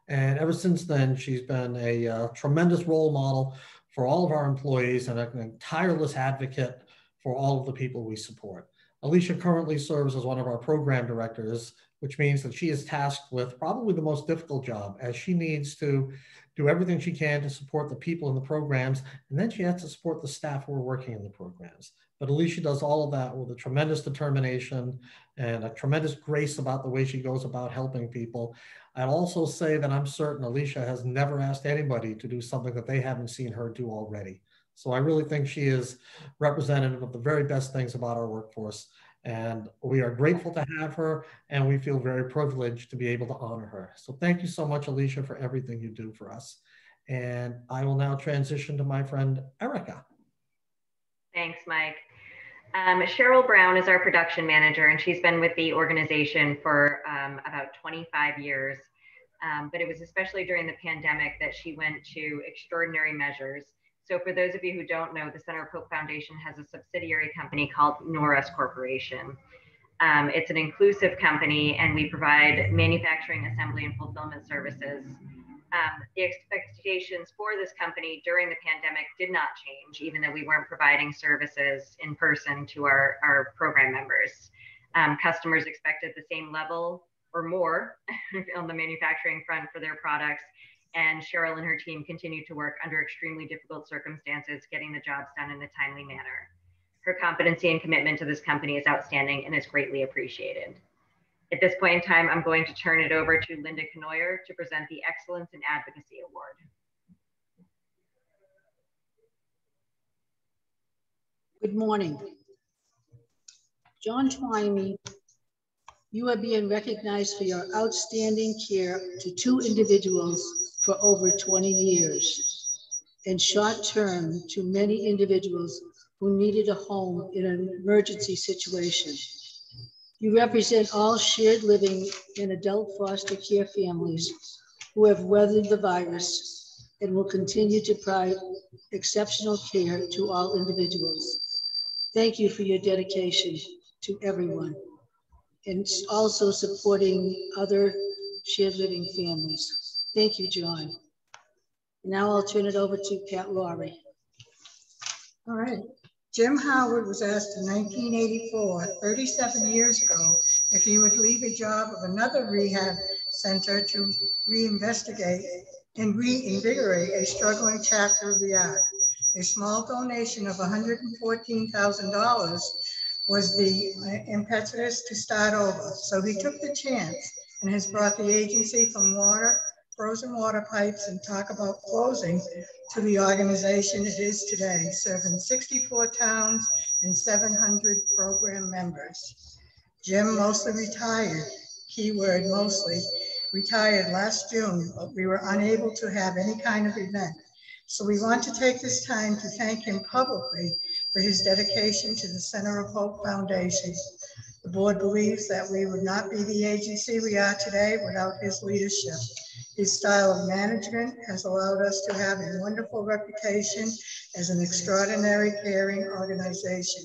And ever since then, she's been a tremendous role model for all of our employees and a tireless advocate for all of the people we support. Alicia currently serves as one of our program directors, which means that she is tasked with probably the most difficult job, as she needs to do everything she can to support the people in the programs, and then she has to support the staff who are working in the programs. But Alicia does all of that with a tremendous determination and a tremendous grace about the way she goes about helping people. I'd also say that I'm certain Alicia has never asked anybody to do something that they haven't seen her do already. So I really think she is representative of the very best things about our workforce. And we are grateful to have her, and we feel very privileged to be able to honor her. So thank you so much, Alicia, for everything you do for us. And I will now transition to my friend, Erica. Thanks, Mike. Cheryl Brown is our production manager, and she's been with the organization for about 25 years. But it was especially during the pandemic that she went to extraordinary measures. So for those of you who don't know, the Center of Hope Foundation has a subsidiary company called Norris Corporation. It's an inclusive company, and we provide manufacturing, assembly, and fulfillment services. The expectations for this company during the pandemic did not change, even though we weren't providing services in person to our program members. Customers expected the same level or more on the manufacturing front for their products. And Cheryl and her team continue to work under extremely difficult circumstances, getting the jobs done in a timely manner. Her competency and commitment to this company is outstanding and is greatly appreciated. At this point in time, I'm going to turn it over to Linda Knoyer to present the Excellence in Advocacy Award. Good morning. John Twymey, you are being recognized for your outstanding care to two individuals for over 20 years, and short term to many individuals who needed a home in an emergency situation. You represent all shared living and adult foster care families who have weathered the virus and will continue to provide exceptional care to all individuals. Thank you for your dedication to everyone, and also supporting other shared living families. Thank you, John. Now I'll turn it over to Pat Laurie. All right. Jim Howard was asked in 1984, 37 years ago, if he would leave a job of another rehab center to reinvestigate and reinvigorate a struggling chapter of the ARC. A small donation of $114,000 was the impetus to start over. So he took the chance and has brought the agency from frozen water pipes and talk about closing to the organization it is today, serving 64 towns and 700 program members. Jim mostly retired, keyword mostly, retired last June, but we were unable to have any kind of event. So we want to take this time to thank him publicly for his dedication to the Center of Hope Foundation. The board believes that we would not be the agency we are today without his leadership. His style of management has allowed us to have a wonderful reputation as an extraordinary, caring organization.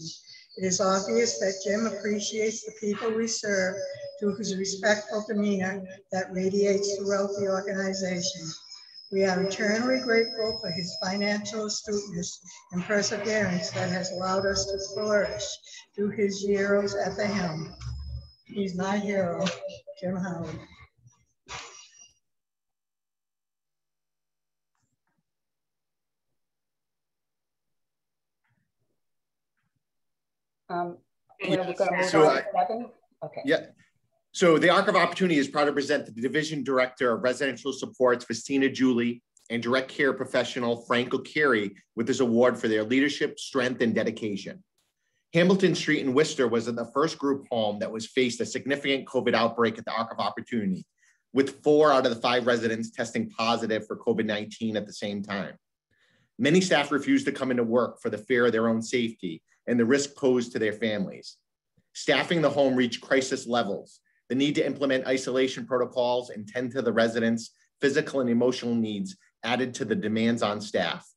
It is obvious that Jim appreciates the people we serve through his respectful demeanor that radiates throughout the organization. We are eternally grateful for his financial astuteness and perseverance that has allowed us to flourish through his years at the helm. He's my hero, Jim Howard. Yeah. So the Arc of Opportunity is proud to present the Division Director of Residential Supports, Festina Julie, and Direct Care Professional, Frank O'Keery, with this award for their leadership, strength, and dedication. Hamilton Street in Worcester was the first group home that was faced a significant COVID outbreak at the Arc of Opportunity, with 4 out of the 5 residents testing positive for COVID-19 at the same time. Many staff refused to come into work for the fear of their own safety and the risk posed to their families. Staffing the home reached crisis levels. The need to implement isolation protocols and tend to the residents' physical and emotional needs added to the demands on staff.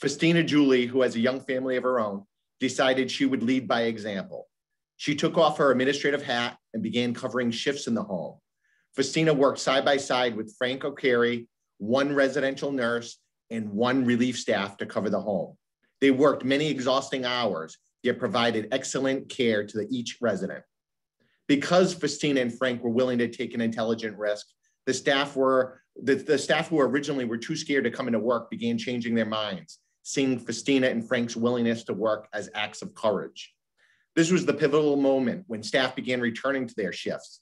Festina Julie, who has a young family of her own, decided she would lead by example. She took off her administrative hat and began covering shifts in the home. Festina worked side by side with Frank O'Carey, one residential nurse, and one relief staff to cover the home. They worked many exhausting hours, yet provided excellent care to each resident. Because Festina and Frank were willing to take an intelligent risk, the staff who originally were too scared to come into work began changing their minds, seeing Festina and Frank's willingness to work as acts of courage. This was the pivotal moment when staff began returning to their shifts.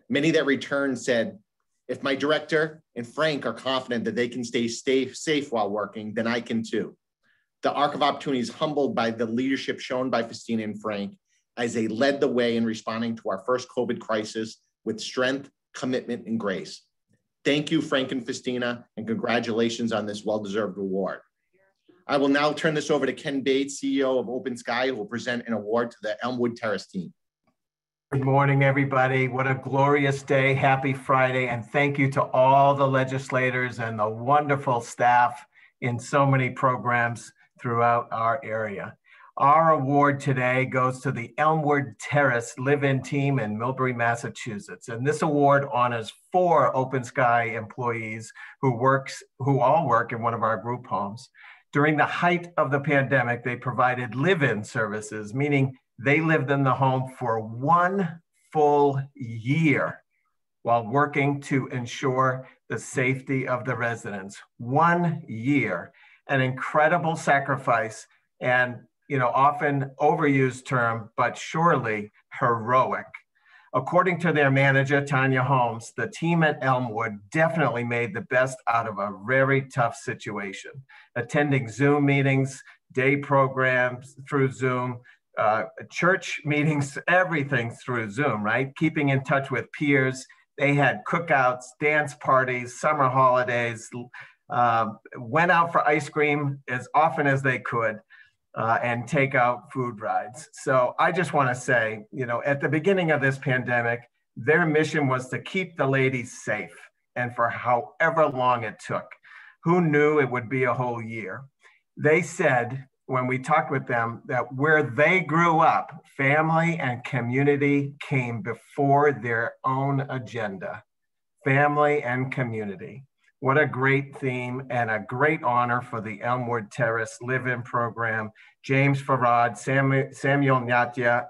Many that returned said, if my director and Frank are confident that they can stay safe while working, then I can too. The Arc of Opportunity is humbled by the leadership shown by Festina and Frank as they led the way in responding to our first COVID crisis with strength, commitment, and grace. Thank you, Frank and Festina, and congratulations on this well-deserved award. I will now turn this over to Ken Bates, CEO of Open Sky, who will present an award to the Elmwood Terrace team. Good morning, everybody. What a glorious day. Happy Friday. And thank you to all the legislators and the wonderful staff in so many programs throughout our area. Our award today goes to the Elmwood Terrace Live-In Team in Millbury, Massachusetts. And this award honors 4 Open Sky employees who all work in one of our group homes. During the height of the pandemic, they provided live-in services, meaning they lived in the home for 1 full year while working to ensure the safety of the residents. 1 year, an incredible sacrifice and, often overused term, but surely heroic. According to their manager, Tanya Holmes, the team at Elmwood definitely made the best out of a very tough situation, attending Zoom meetings, day programs through Zoom, church meetings, everything through Zoom, right? Keeping in touch with peers. They had cookouts, dance parties, summer holidays, went out for ice cream as often as they could, and take out food rides. So I just want to say, at the beginning of this pandemic, their mission was to keep the ladies safe, and for however long it took. Who knew it would be a whole year? They said, when we talked with them, that where they grew up, family and community came before their own agenda. Family and community. What a great theme and a great honor for the Elmwood Terrace Live-In program. James Farad, Samuel Nyatia,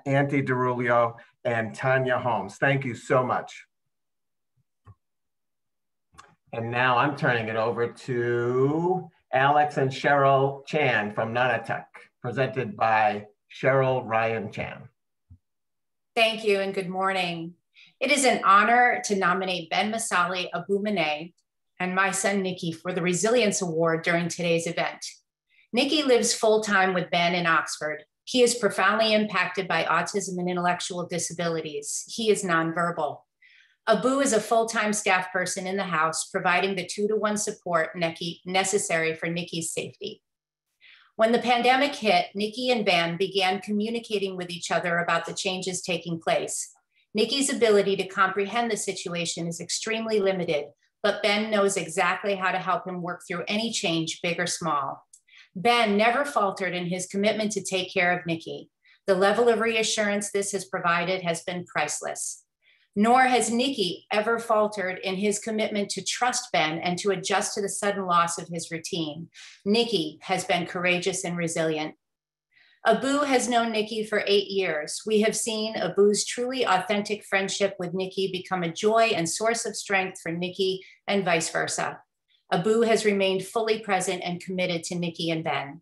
Auntie Derulio, and Tanya Holmes. Thank you so much. And now I'm turning it over to Alex and Cheryl Chan from Nonotuck, presented by Cheryl Ryan Chan. Thank you and good morning. It is an honor to nominate Ben Masali Abumane and my son Nikki for the Resilience Award during today's event. Nikki lives full-time with Ben in Oxford. He is profoundly impacted by autism and intellectual disabilities. He is nonverbal. Abu is a full-time staff person in the house, providing the 2-to-1 support necessary for Nikki's safety. When the pandemic hit, Nikki and Ben began communicating with each other about the changes taking place. Nikki's ability to comprehend the situation is extremely limited, but Ben knows exactly how to help him work through any change, big or small. Ben never faltered in his commitment to take care of Nikki. The level of reassurance this has provided has been priceless. Nor has Nikki ever faltered in his commitment to trust Ben and to adjust to the sudden loss of his routine. Nikki has been courageous and resilient. Abu has known Nikki for 8 years. We have seen Abu's truly authentic friendship with Nikki become a joy and source of strength for Nikki and vice versa. Abu has remained fully present and committed to Nikki and Ben.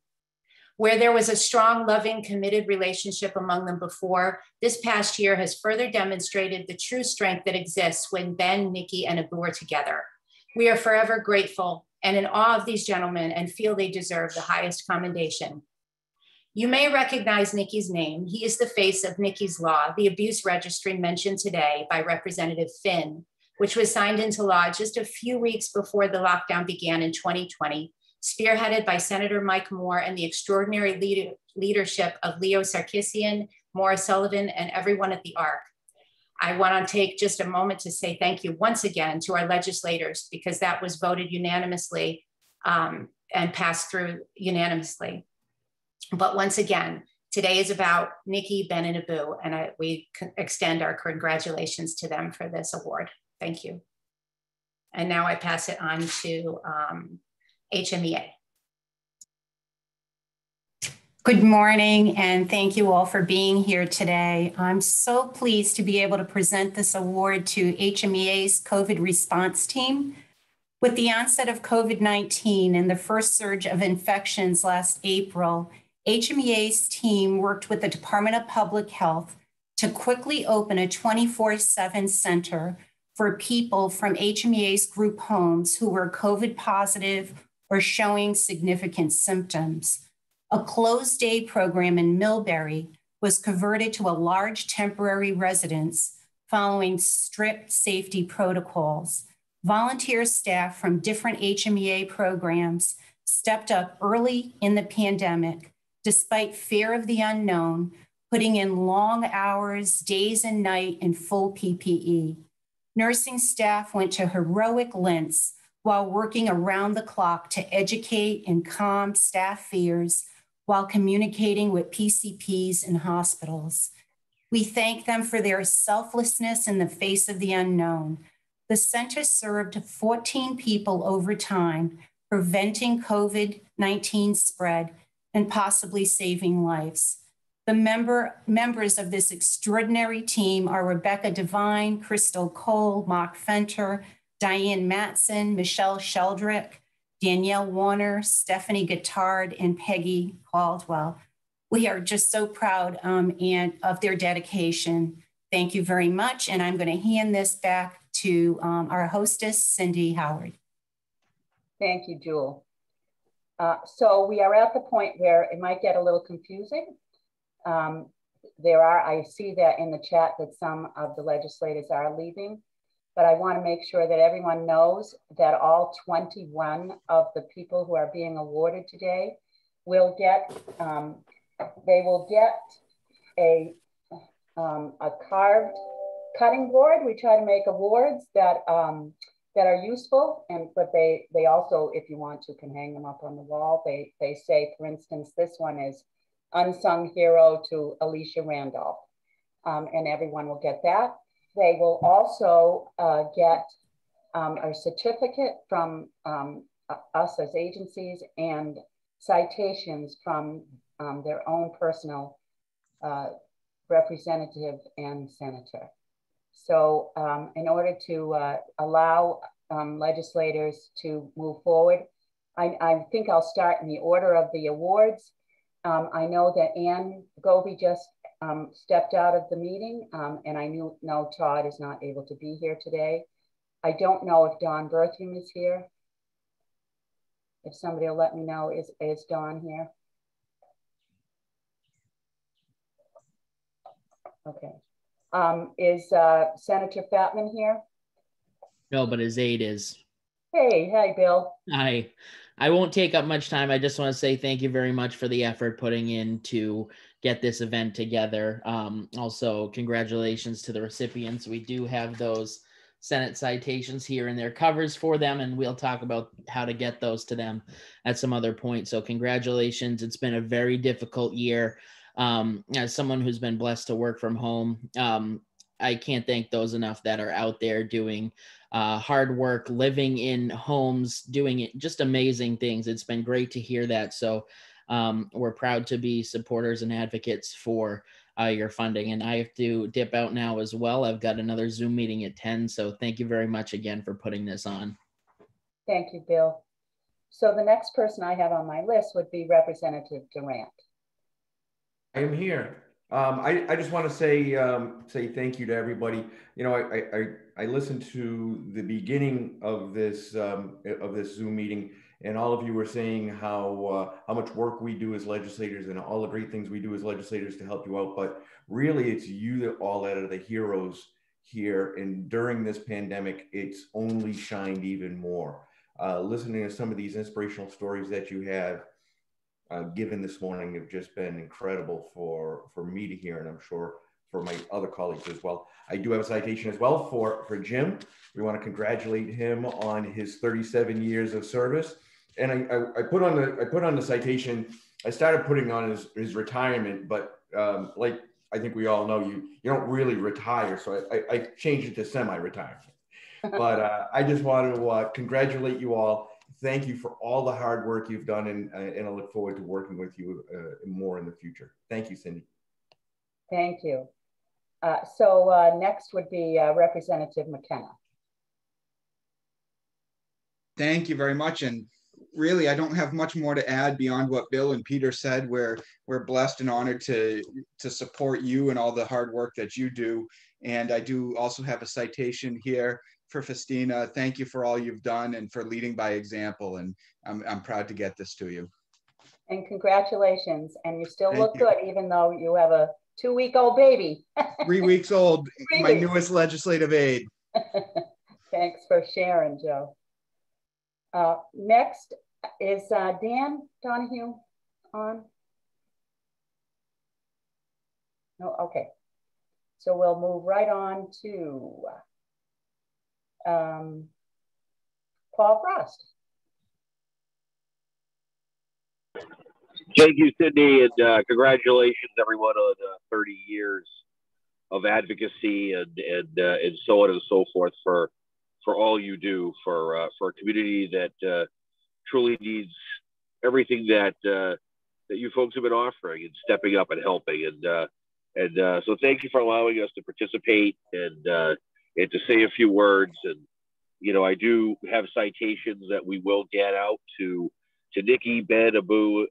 Where there was a strong, loving, committed relationship among them before, this past year has further demonstrated the true strength that exists when Ben, Nikki, and Abu are together. We are forever grateful and in awe of these gentlemen and feel they deserve the highest commendation. You may recognize Nikki's name. He is the face of Nikki's Law, the abuse registry mentioned today by Representative Finn, which was signed into law just a few weeks before the lockdown began in 2020 spearheaded by Senator Mike Moore and the extraordinary leadership of Leo Sarkisian, Maura Sullivan, and everyone at the ARC. I want to take just a moment to say thank you once again to our legislators, because that was voted unanimously and passed through unanimously. But once again, today is about Nikki, Ben, and Abu, and we extend our congratulations to them for this award. Thank you. And now I pass it on to HMEA. Good morning, and thank you all for being here today. I'm so pleased to be able to present this award to HMEA's COVID response team. With the onset of COVID-19 and the first surge of infections last April, HMEA's team worked with the Department of Public Health to quickly open a 24/7 center for people from HMEA's group homes who were COVID positive or showing significant symptoms. A closed day program in Millbury was converted to a large temporary residence following strict safety protocols. Volunteer staff from different HMEA programs stepped up early in the pandemic, despite fear of the unknown, putting in long hours, days and night in full PPE. Nursing staff went to heroic lengths while working around the clock to educate and calm staff fears while communicating with PCPs and hospitals. We thank them for their selflessness in the face of the unknown. The center served 14 people over time, preventing COVID-19 spread and possibly saving lives. The members of this extraordinary team are Rebecca Devine, Crystal Cole, Mark Fenter, Diane Matson, Michelle Sheldrick, Danielle Warner, Stephanie Guittard, and Peggy Caldwell. We are just so proud and of their dedication. Thank you very much. And I'm going to hand this back to our hostess, Cindy Howard. Thank you, Jewel. So we are at the point where it might get a little confusing. I see that in the chat that some of the legislators are leaving, but I want to make sure that everyone knows that all 21 of the people who are being awarded today will get, they will get a carved cutting board. We try to make awards that are useful, but they also, if you want to, can hang them up on the wall. They say, for instance, this one is Unsung Hero to Alicia Randolph, and everyone will get that. They will also get a certificate from us as agencies and citations from their own personal representative and senator. So in order to allow legislators to move forward, I think I'll start in the order of the awards. I know that Ann Goby just stepped out of the meeting, and I know Todd is not able to be here today. I don't know if Dawn Berthium is here. If somebody will let me know, is Dawn here? Okay. Is Senator Fatman here? No, but his aide is. Hey, Bill. Hi. I won't take up much time. I just want to say thank you very much for the effort putting in to get this event together. Also, congratulations to the recipients. We do have those Senate citations here in their covers for them, and we'll talk about how to get those to them at some other point. So congratulations. It's been a very difficult year. As someone who's been blessed to work from home, I can't thank those enough that are out there doing hard work, living in homes, doing it, just amazing things. It's been great to hear that. So we're proud to be supporters and advocates for your funding. And I have to dip out now as well. I've got another Zoom meeting at 10. So thank you very much again for putting this on. Thank you, Bill. So the next person I have on my list would be Representative Durant. I am here. I just want to say thank you to everybody. You know, I listened to the beginning of this Zoom meeting, and all of you were saying how much work we do as legislators and all the great things we do as legislators to help you out. But really, it's you that all that are the heroes here. And during this pandemic, it's only shined even more. listening to some of these inspirational stories that you have given this morning have just been incredible for me to hear, and I'm sure for my other colleagues as well. I do have a citation as well for Jim. We want to congratulate him on his 37 years of service. And I put on the citation. I started putting on his retirement, but like I think we all know, you don't really retire. So I changed it to semi-retirement. But I just want to congratulate you all. Thank you for all the hard work you've done, and I look forward to working with you more in the future. Thank you, Cindy. Thank you. So next would be Representative McKenna. Thank you very much. And really, I don't have much more to add beyond what Bill and Peter said. We're blessed and honored to support you and all the hard work that you do. And I do also have a citation here for Festina. Thank you for all you've done and for leading by example. And I'm proud to get this to you. And congratulations. And you still look good, even though you have a 2-week-old baby. 3 weeks old, my newest legislative aide. Thanks for sharing, Joe. Next is Dan Donahue on? No, okay. So we'll move right on to Paul Frost. Thank you, Cindy, and congratulations, everyone, on 30 years of advocacy and so on and so forth for all you do for a community that truly needs everything that you folks have been offering and stepping up and helping. And so thank you for allowing us to participate and to say a few words. And I do have citations that we will get out to Nikki, Ben, Abu,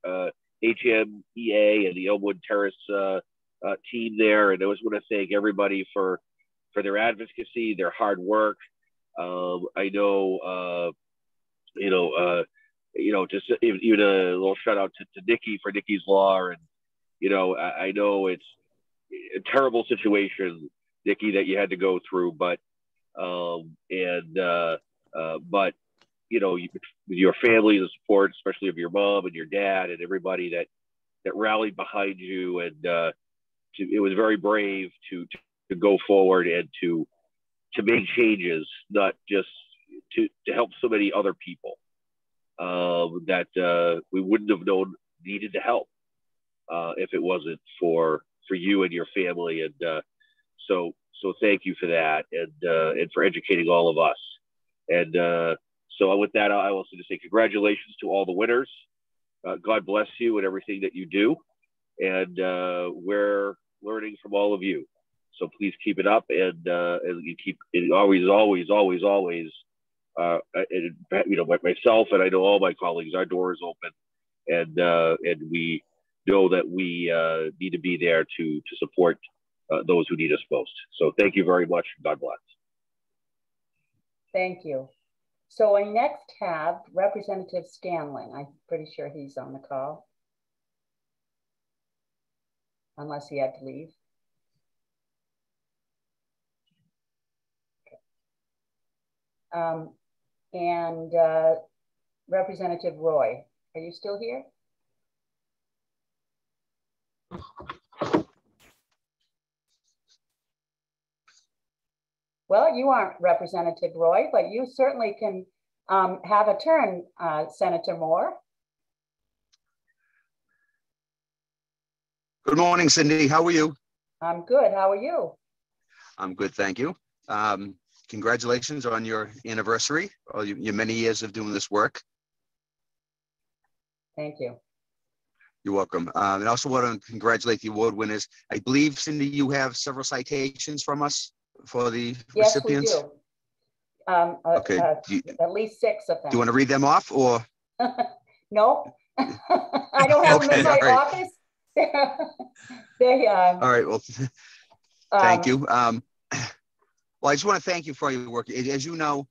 HMEA, and the Elmwood Terrace team there. And I just want to thank everybody for their advocacy, their hard work. I know, just even a little shout out to Nikki for Nikki's Law. And, I know it's a terrible situation, Nikki, that you had to go through, but with your family, the support, especially of your mom and your dad and everybody that rallied behind you. And it was very brave to go forward and to make changes, not just to help so many other people that we wouldn't have known needed to help if it wasn't for you and your family. And so thank you for that and for educating all of us. And so with that, I also just say congratulations to all the winners. God bless you and everything that you do. And we're learning from all of you. So please keep it up, and you keep it always, myself and I know all my colleagues, our door is open, and we know that we need to be there to support those who need us most. So thank you very much. God bless. Thank you. So I next have Representative Scanlon. I'm pretty sure he's on the call, unless he had to leave. And Representative Roy, are you still here? Well, you aren't Representative Roy, but you certainly can have a turn, Senator Moore. Good morning, Cindy. How are you? I'm good. How are you? I'm good, thank you. Congratulations on your anniversary, or your many years of doing this work. Thank you. You're welcome. And I also want to congratulate the award winners. I believe, Cindy, you have several citations from us for the recipients? Yes, we do. Okay. At least 6 of them. Do you want to read them off, or? No, I don't have them in my office. All right, well, thank you. Well, I just want to thank you for your work. As you know,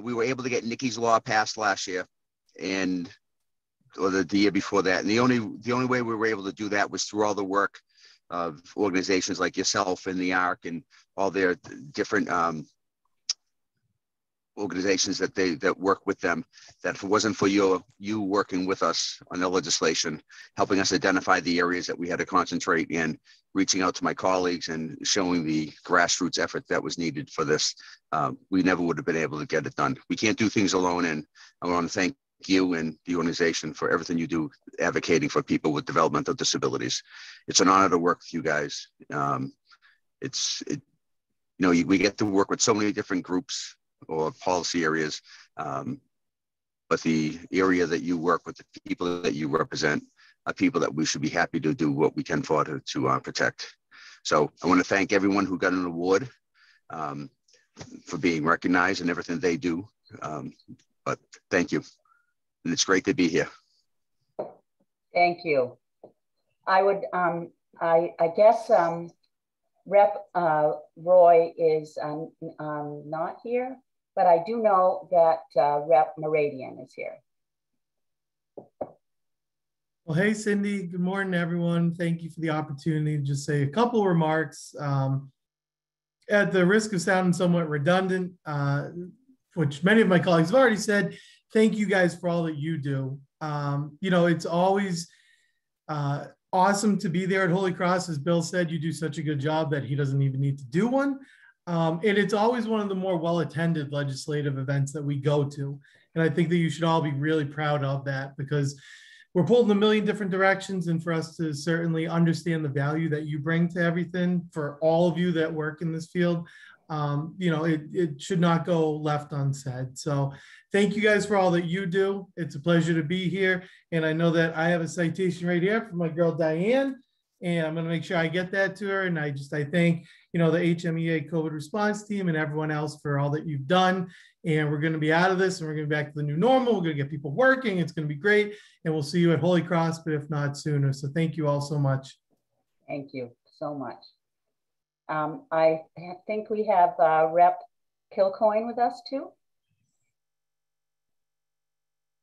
we were able to get Nikki's Law passed last year, or the year before that. And the only way we were able to do that was through all the work of organizations like yourself and the ARC and all their different organizations that work with them, that if it wasn't for you working with us on the legislation, helping us identify the areas that we had to concentrate in, reaching out to my colleagues and showing the grassroots effort that was needed for this, we never would have been able to get it done. We can't do things alone, and I want to thank you and the organization for everything you do advocating for people with developmental disabilities. It's an honor to work with you guys. We get to work with so many different groups or policy areas, but the area that you work with, the people that you represent, are people that we should be happy to do what we can for to protect. So I want to thank everyone who got an award for being recognized and everything they do. But thank you. And it's great to be here. Thank you. I would, I guess Rep Roy is not here, but I do know that Rep Meridian is here. Well, hey, Cindy, good morning, everyone. Thank you for the opportunity to just say a couple remarks. At the risk of sounding somewhat redundant, which many of my colleagues have already said, thank you guys for all that you do. It's always awesome to be there at Holy Cross. As Bill said, you do such a good job that he doesn't even need to do one. And it's always one of the more well-attended legislative events that we go to. And I think that you should all be really proud of that, because we're pulled in a million different directions, and for us to certainly understand the value that you bring to everything for all of you that work in this field, it should not go left unsaid. So thank you guys for all that you do. It's a pleasure to be here. And I know that I have a citation right here from my girl, Diane, and I'm going to make sure I get that to her. And I thank, the HMEA COVID response team and everyone else for all that you've done. And we're going to be out of this and we're going to be back to the new normal. We're going to get people working. It's going to be great. And we'll see you at Holy Cross, but if not sooner. So thank you all so much. Thank you so much. I think we have Rep Kilcoyne with us too.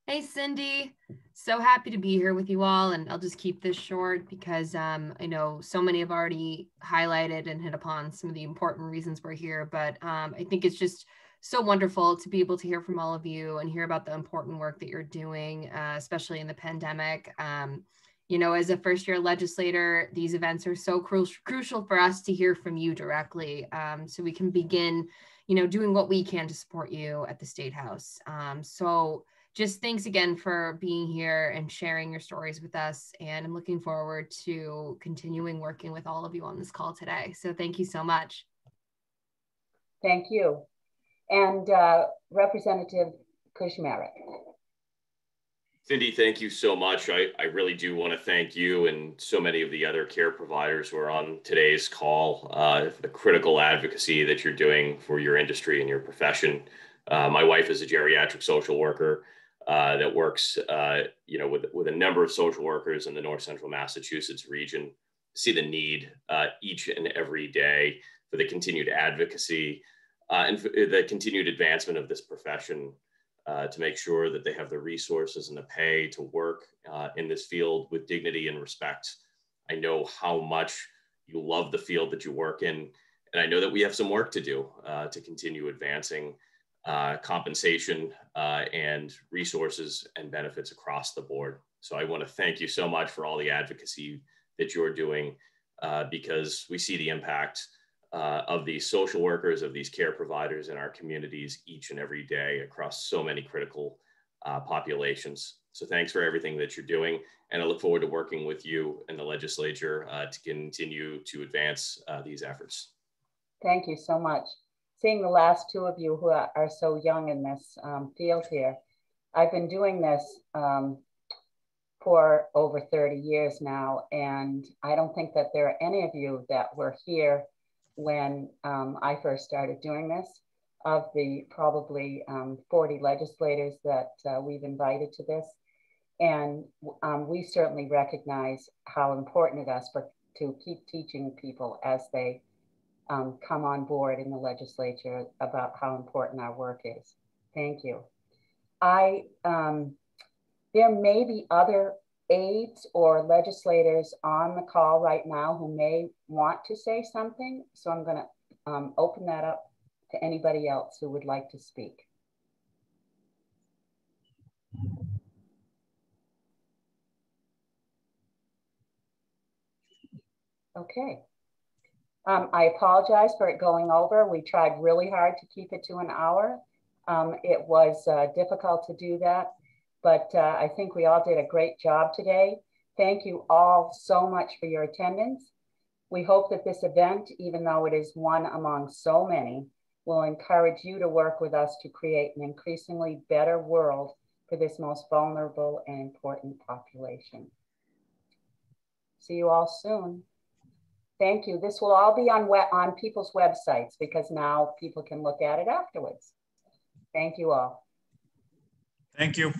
Hey, Cindy. So happy to be here with you all. And I'll just keep this short because I know so many have already highlighted and hit upon some of the important reasons we're here. But I think it's just so wonderful to be able to hear from all of you and hear about the important work that you're doing, especially in the pandemic. As a first-year legislator, these events are so crucial for us to hear from you directly, so we can begin, doing what we can to support you at the State House. So just thanks again for being here and sharing your stories with us. And I'm looking forward to continuing working with all of you on this call today. So thank you so much. Thank you. And Representative Kushmarek. Cindy, thank you so much. I really do want to thank you and so many of the other care providers who are on today's call for the critical advocacy that you're doing for your industry and your profession. My wife is a geriatric social worker that works, with a number of social workers in the North Central Massachusetts region. See the need each and every day for the continued advocacy and for the continued advancement of this profession. To make sure that they have the resources and the pay to work in this field with dignity and respect. I know how much you love the field that you work in, and I know that we have some work to do to continue advancing compensation and resources and benefits across the board. So I want to thank you so much for all the advocacy that you're doing because we see the impact of these social workers, of these care providers in our communities each and every day across so many critical populations. So thanks for everything that you're doing. And I look forward to working with you and the legislature to continue to advance these efforts. Thank you so much. Seeing the last two of you who are so young in this field here, I've been doing this for over 30 years now. And I don't think that there are any of you that were here when I first started doing this. Of the probably 40 legislators that we've invited to this. And we certainly recognize how important it is to keep teaching people as they come on board in the legislature about how important our work is. Thank you. There may be other aides or legislators on the call right now who may want to say something. So I'm going to open that up to anybody else who would like to speak. Okay. I apologize for it going over. We tried really hard to keep it to an hour. It was difficult to do that, but I think we all did a great job today. Thank you all so much for your attendance. We hope that this event, even though it is one among so many, will encourage you to work with us to create an increasingly better world for this most vulnerable and important population. See you all soon. Thank you. This will all be on people's websites because now people can look at it afterwards. Thank you all. Thank you.